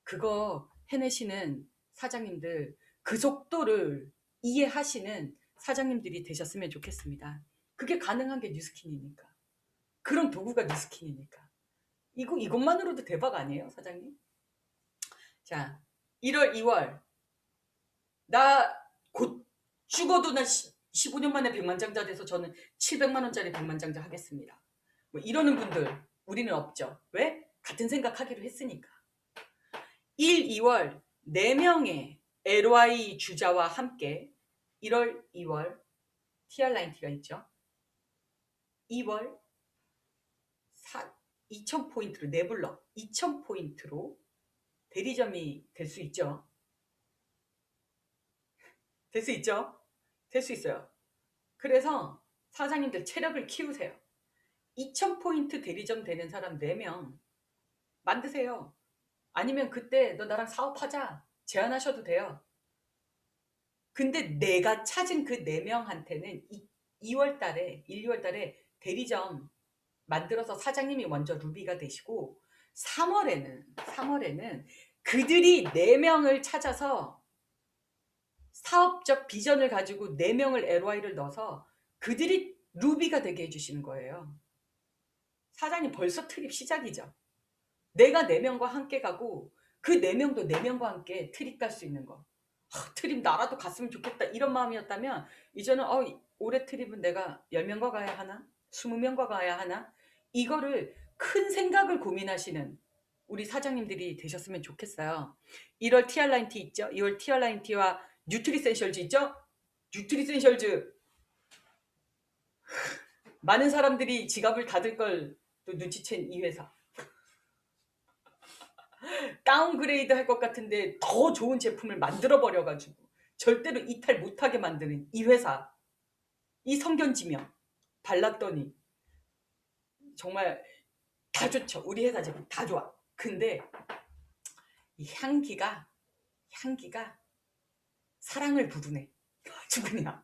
그거 해내시는 사장님들 그 속도를 이해하시는 사장님들이 되셨으면 좋겠습니다. 그게 가능한 게 뉴스킨이니까. 그런 도구가 뉴스킨이니까. 이것만으로도 대박 아니에요 사장님? 자 1월 2월 나 곧 죽어도 나 15년 만에 백만장자 돼서 저는 700만원짜리 백만장자 하겠습니다. 뭐 이러는 분들 우리는 없죠. 왜? 같은 생각하기로 했으니까. 1, 2월 4명의 LY 주자와 함께 1월, 2월 TR90가 있죠. 2월 2000포인트로 네블럭 2000포인트로 대리점이 될 수 있죠. 될 수 있죠. 될 수 있어요. 그래서 사장님들 체력을 키우세요. 2000포인트 대리점 되는 사람 4명 만드세요. 아니면 그때 너 나랑 사업하자 제안하셔도 돼요. 근데 내가 찾은 그 4명한테는 2월 달에 1, 2월 달에 대리점 만들어서 사장님이 먼저 루비가 되시고 3월에는 그들이 4명을 찾아서 사업적 비전을 가지고 4명을 LY를 넣어서 그들이 루비가 되게 해주시는 거예요. 사장님 벌써 트립 시작이죠. 내가 4명과 함께 가고 그 4명도 4명과 함께 트립 갈 수 있는 거. 트립 나라도 갔으면 좋겠다 이런 마음이었다면 이제는 올해 트립은 내가 10명과 가야 하나? 20명과 가야 하나? 이거를 큰 생각을 고민하시는 우리 사장님들이 되셨으면 좋겠어요. 1월 TR90 있죠? 2월 TR90와 뉴트리센셜즈 있죠? 뉴트리센셜즈 많은 사람들이 지갑을 닫을 걸 또 눈치챈 이 회사. 다운그레이드 할 것 같은데 더 좋은 제품을 만들어 버려가지고 절대로 이탈 못하게 만드는 이 회사. 이 성견지명 발랐더니 정말 다 좋죠. 우리 회사 제품 다 좋아. 근데 이 향기가 사랑을 부르네. 아주 그냥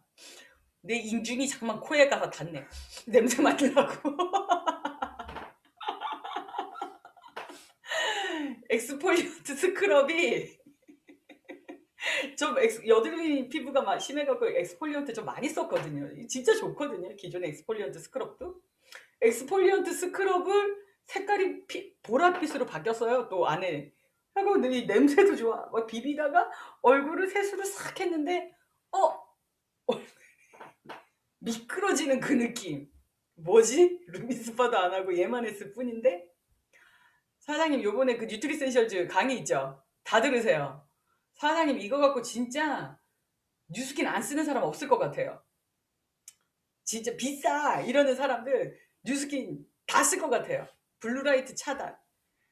내 인중이 잠깐만 코에 가서 닿네. 냄새 맡으려고. 엑스폴리언트 스크럽이 좀 여드름이 피부가 막 심해갖고 엑스폴리언트 좀 많이 썼거든요. 진짜 좋거든요. 기존의 엑스폴리언트 스크럽도. 엑스폴리언트 스크럽을 색깔이 보랏빛으로 바뀌었어요. 또 안에. 하고 이 냄새도 좋아. 막 비비다가 얼굴을 세수를 싹 했는데 미끄러지는 그 느낌. 뭐지? 루미스파도 안 하고 얘만 했을 뿐인데 사장님 요번에 그 뉴트리센셜즈 강의 있죠? 다 들으세요. 사장님 이거 갖고 진짜 뉴스킨 안 쓰는 사람 없을 것 같아요. 진짜 비싸 이러는 사람들 뉴스킨 다 쓸 것 같아요. 블루라이트 차단.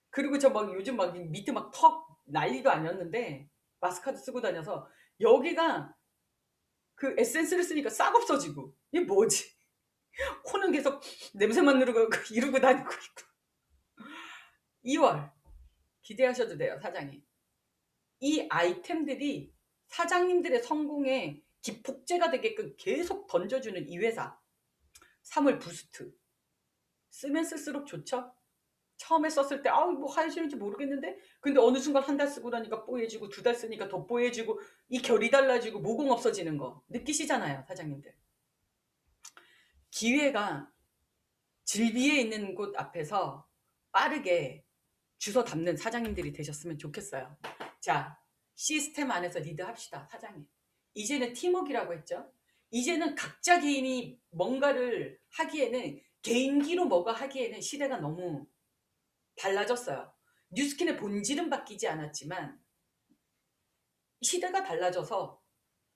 그리고 저 막 요즘 막 밑에 막 턱 난리도 아니었는데 마스카도 쓰고 다녀서 여기가 그 에센스를 쓰니까 싹 없어지고 이게 뭐지? 코는 계속 냄새만 누르고 이러고 다니고 있고. 2월 기대하셔도 돼요, 사장님. 이 아이템들이 사장님들의 성공에 기폭제가 되게끔 계속 던져주는 이 회사. 3월 부스트. 쓰면 쓸수록 좋죠? 처음에 썼을 때 아우 뭐 하시는지 모르겠는데 근데 어느 순간 한 달 쓰고 나니까 뽀얘지고 2달 쓰니까 더 뽀얘지고 이 결이 달라지고 모공 없어지는 거 느끼시잖아요, 사장님들. 기회가 질비해 있는 곳 앞에서 빠르게 주워 담는 사장님들이 되셨으면 좋겠어요. 자, 시스템 안에서 리드합시다, 사장님. 이제는 팀워크라고 했죠. 이제는 각자 개인이 뭔가를 하기에는 개인기로 뭐가 하기에는 시대가 너무 달라졌어요. 뉴스킨의 본질은 바뀌지 않았지만 시대가 달라져서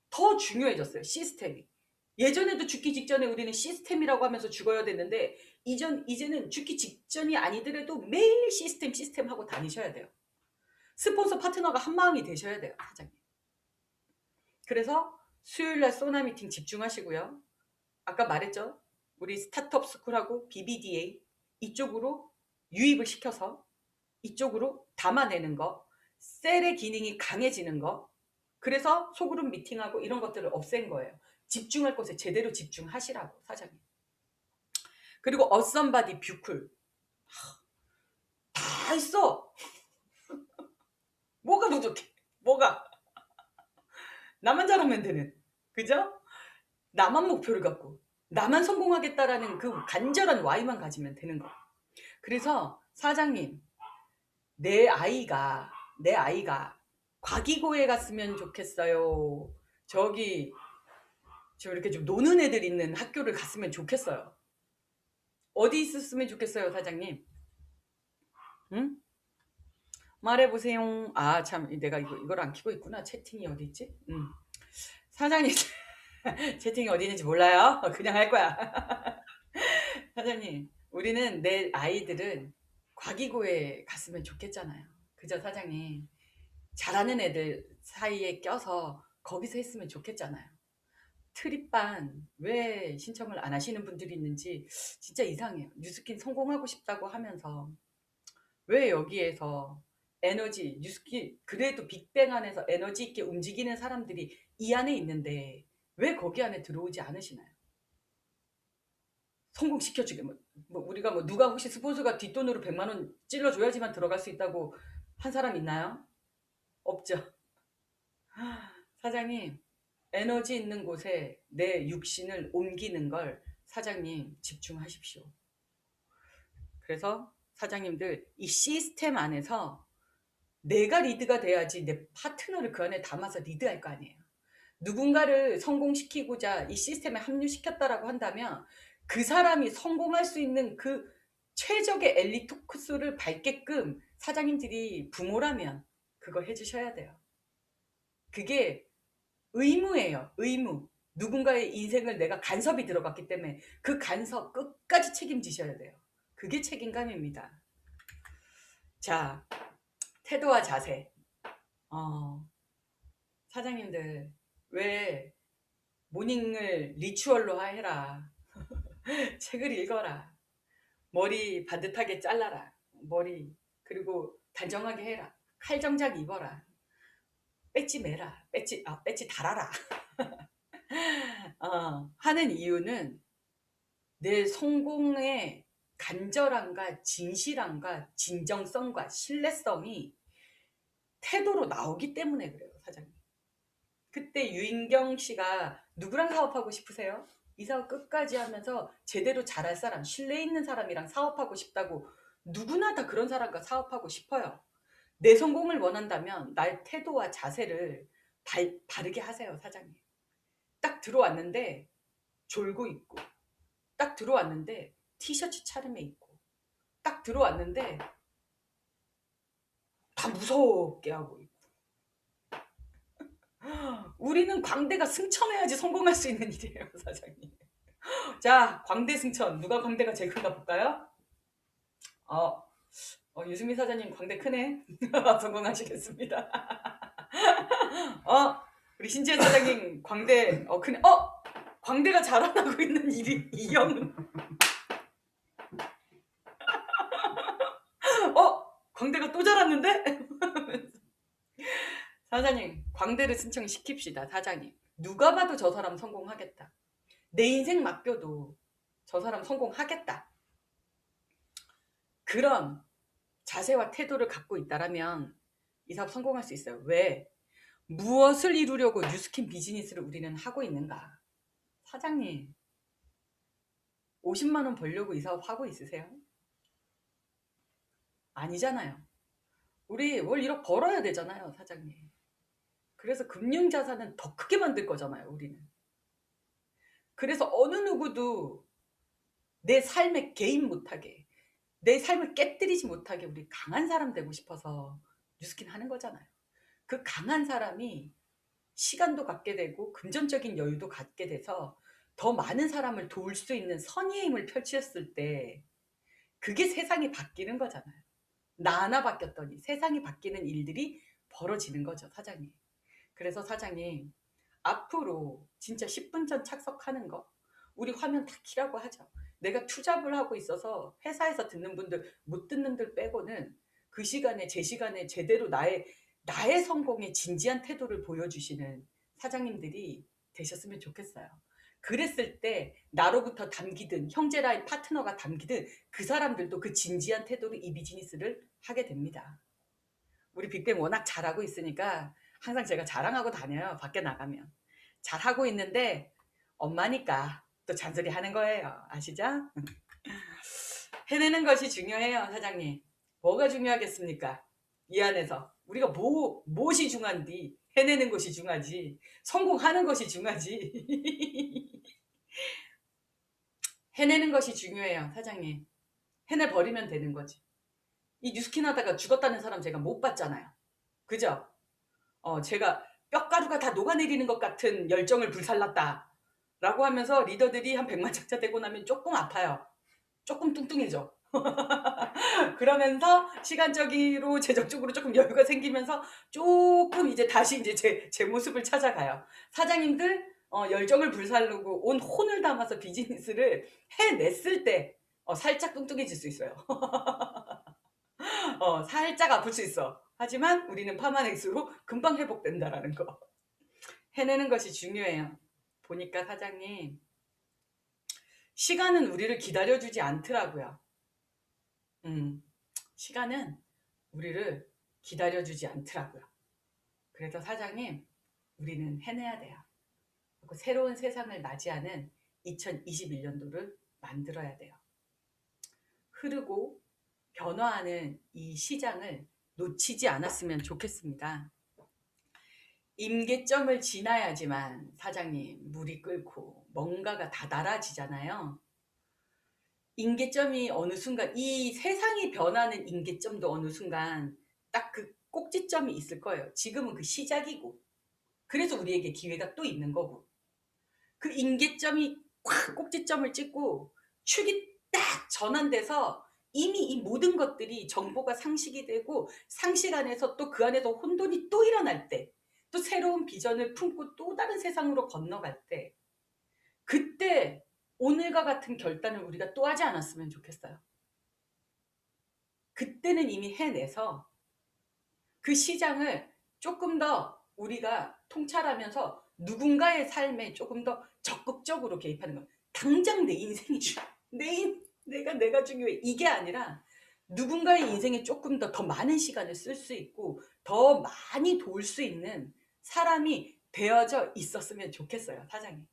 더 중요해졌어요. 시스템이. 예전에도 죽기 직전에 우리는 시스템이라고 하면서 죽어야 됐는데 이제는 죽기 직전이 아니더라도 매일 시스템 하고 다니셔야 돼요. 스폰서 파트너가 한마음이 되셔야 돼요, 사장님. 그래서 수요일날 소나 미팅 집중하시고요. 아까 말했죠. 우리 스타트업 스쿨하고 BBDA 이쪽으로 유입을 시켜서 이쪽으로 담아내는 거, 셀의 기능이 강해지는 거, 그래서 소그룹 미팅하고 이런 것들을 없앤 거예요. 집중할 곳에 제대로 집중하시라고, 사장님. 그리고 어썸바디 뷰쿨 다 있어. 뭐가 부족해? 뭐가? 나만 잘하면 되는. 그죠? 나만 목표를 갖고 나만 성공하겠다라는 그 간절한 와이만 가지면 되는 거. 그래서 사장님, 내 아이가 과기고에 갔으면 좋겠어요. 저기 저 이렇게 좀 노는 애들 있는 학교를 갔으면 좋겠어요. 어디 있었으면 좋겠어요, 사장님? 응? 말해보세요. 아, 참, 내가 이걸 안 켜고 있구나. 채팅이 어디 있지? 사장님, 채팅이 어디 있는지 몰라요. 그냥 할 거야. 사장님, 우리는 내 아이들은 과기고에 갔으면 좋겠잖아요. 그죠, 사장님? 잘하는 애들 사이에 껴서 거기서 했으면 좋겠잖아요. 트립반 왜 신청을 안 하시는 분들이 있는지 진짜 이상해요. 뉴스킨 성공하고 싶다고 하면서 왜 여기에서 에너지 뉴스킨 그래도 빅뱅 안에서 에너지 있게 움직이는 사람들이 이 안에 있는데 왜 거기 안에 들어오지 않으시나요? 성공시켜주게 뭐 우리가 뭐 누가 혹시 스폰서가 뒷돈으로 100만 원 찔러줘야지만 들어갈 수 있다고 한 사람 있나요? 없죠. 사장님, 에너지 있는 곳에 내 육신을 옮기는 걸 사장님 집중하십시오. 그래서 사장님들 이 시스템 안에서 내가 리드가 돼야지 내 파트너를 그 안에 담아서 리드할 거 아니에요. 누군가를 성공시키고자 이 시스템에 합류시켰다라고 한다면 그 사람이 성공할 수 있는 그 최적의 엘리트 코스를 밟게끔 사장님들이 부모라면 그거 해주셔야 돼요. 그게 의무예요. 의무. 누군가의 인생을 내가 간섭이 들어갔기 때문에 그 간섭 끝까지 책임지셔야 돼요. 그게 책임감입니다. 자, 태도와 자세. 사장님들 왜 모닝을 리추얼로 해라. 책을 읽어라. 머리 반듯하게 잘라라. 머리 그리고 단정하게 해라. 칼정장 입어라. 배지 매라. 배지 달아라. 하는 이유는 내 성공의 간절함과 진실함과 진정성과 신뢰성이 태도로 나오기 때문에 그래요, 사장님. 그때 유인경 씨가 누구랑 사업하고 싶으세요? 이 사업 끝까지 하면서 제대로 잘할 사람, 신뢰 있는 사람이랑 사업하고 싶다고 누구나 다 그런 사람과 사업하고 싶어요. 내 성공을 원한다면 나의 태도와 자세를 바르게 하세요, 사장님. 딱 들어왔는데 졸고 있고 딱 들어왔는데 티셔츠 차림에 있고 딱 들어왔는데 다 무섭게 하고 있고. 우리는 광대가 승천해야지 성공할 수 있는 일이에요, 사장님. 자, 광대 승천. 누가 광대가 제일 큰가 볼까요? 유승민 사장님 광대 크네. 성공하시겠습니다. 우리 신지혜 사장님 광대 크네. 광대가 자라나고 있는 이영은. 광대가 또 자랐는데? 사장님 광대를 신청시킵시다. 사장님 누가 봐도 저 사람 성공하겠다. 내 인생 맡겨도 저 사람 성공하겠다. 그런 자세와 태도를 갖고 있다라면 이 사업 성공할 수 있어요. 왜? 무엇을 이루려고 뉴스킨 비즈니스를 우리는 하고 있는가? 사장님 50만 원 벌려고 이 사업 하고 있으세요? 아니잖아요. 우리 월 1억 벌어야 되잖아요, 사장님. 그래서 금융자산은 더 크게 만들 거잖아요, 우리는. 그래서 어느 누구도 내 삶에 개입 못하게, 내 삶을 깨뜨리지 못하게 우리 강한 사람 되고 싶어서 뉴스킨 하는 거잖아요. 그 강한 사람이 시간도 갖게 되고 금전적인 여유도 갖게 돼서 더 많은 사람을 도울 수 있는 선의의 힘을 펼쳤을 때 그게 세상이 바뀌는 거잖아요. 나 하나 바뀌었더니 세상이 바뀌는 일들이 벌어지는 거죠, 사장님. 그래서 사장님 앞으로 진짜 10분 전 착석하는 거 우리 화면 다 키라고 하죠. 내가 투잡을 하고 있어서 회사에서 듣는 분들 못 듣는 들 빼고는 그 시간에 제 시간에 제대로 나의 성공에 진지한 태도를 보여주시는 사장님들이 되셨으면 좋겠어요. 그랬을 때 나로부터 담기든 형제라인 파트너가 담기든 그 사람들도 그 진지한 태도로 이 비즈니스를 하게 됩니다. 우리 빅뱅 워낙 잘하고 있으니까 항상 제가 자랑하고 다녀요. 밖에 나가면. 잘하고 있는데 엄마니까 또 잔소리 하는 거예요. 아시죠? 해내는 것이 중요해요, 사장님. 뭐가 중요하겠습니까? 이 안에서 우리가 무엇이 중요한디? 해내는 것이 중요하지. 성공하는 것이 중요하지. 해내는 것이 중요해요, 사장님. 해내버리면 되는 거지. 이 뉴스킨 하다가 죽었다는 사람 제가 못 봤잖아요. 그죠? 제가 뼈가루가 다 녹아내리는 것 같은 열정을 불살랐다 라고 하면서 리더들이 한 100만 착자 되고 나면 조금 아파요. 조금 뚱뚱해져. 그러면서 시간적으로 재정적으로 조금 여유가 생기면서 조금 이제 다시 이제 제 모습을 찾아가요. 사장님들 열정을 불살르고 온 혼을 담아서 비즈니스를 해냈을 때 살짝 뚱뚱해질 수 있어요. 살짝 아플 수 있어. 하지만 우리는 파마넥스로 금방 회복된다라는 거. 해내는 것이 중요해요. 보니까 사장님 시간은 우리를 기다려주지 않더라고요. 시간은 우리를 기다려주지 않더라고요. 그래서 사장님 우리는 해내야 돼요. 그리고 새로운 세상을 맞이하는 2021년도를 만들어야 돼요. 흐르고 변화하는 이 시장을 놓치지 않았으면 좋겠습니다. 임계점을 지나야지만 사장님 물이 끓고 뭔가가 다 달아지잖아요. 임계점이 어느 순간 이 세상이 변하는 임계점도 어느 순간 딱 그 꼭지점이 있을 거예요. 지금은 그 시작이고 그래서 우리에게 기회가 또 있는 거고 그 임계점이 콱 꼭지점을 찍고 축이 딱 전환돼서 이미 이 모든 것들이 정보가 상식이 되고 상식 안에서 또 그 안에서 혼돈이 또 일어날 때 또 새로운 비전을 품고 또 다른 세상으로 건너갈 때 그때 오늘과 같은 결단을 우리가 또 하지 않았으면 좋겠어요. 그때는 이미 해내서 그 시장을 조금 더 우리가 통찰하면서 누군가의 삶에 조금 더 적극적으로 개입하는 거예요. 당장 내 인생이 내가 중요해 이게 아니라 누군가의 인생에 조금 더 많은 시간을 쓸 수 있고 더 많이 도울 수 있는 사람이 되어져 있었으면 좋겠어요, 사장님.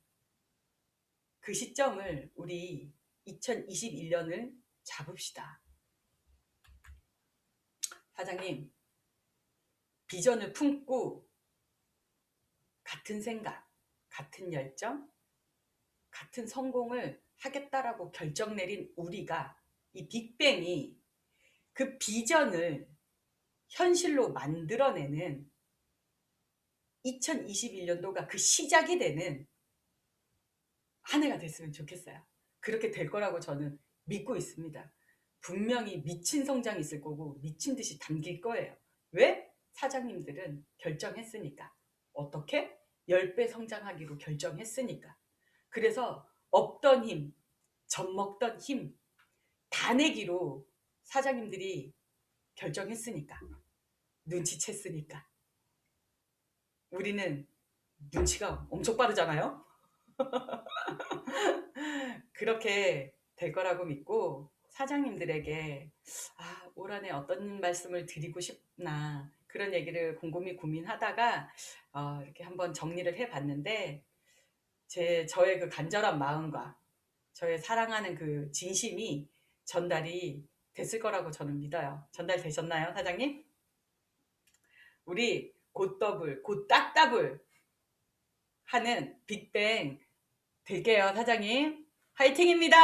그 시점을 우리 2021년을 잡읍시다. 사장님, 비전을 품고 같은 생각, 같은 열정, 같은 성공을 하겠다라고 결정 내린 우리가 이 빅뱅이 그 비전을 현실로 만들어내는 2021년도가 그 시작이 되는 한 해가 됐으면 좋겠어요. 그렇게 될 거라고 저는 믿고 있습니다. 분명히 미친 성장이 있을 거고 미친 듯이 담길 거예요. 왜? 사장님들은 결정했으니까. 어떻게? 10배 성장하기로 결정했으니까. 그래서 없던 힘, 젖먹던 힘 다 내기로 사장님들이 결정했으니까. 눈치챘으니까. 우리는 눈치가 엄청 빠르잖아요. 그렇게 될 거라고 믿고 사장님들에게 올 한해 어떤 말씀을 드리고 싶나 그런 얘기를 곰곰이 고민하다가 이렇게 한번 정리를 해봤는데 저의 그 간절한 마음과 저의 사랑하는 그 진심이 전달이 됐을 거라고 저는 믿어요. 전달되셨나요, 사장님? 우리 곧 더블, 곧 딱더블 하는 빅뱅 될게요, 사장님. 화이팅입니다.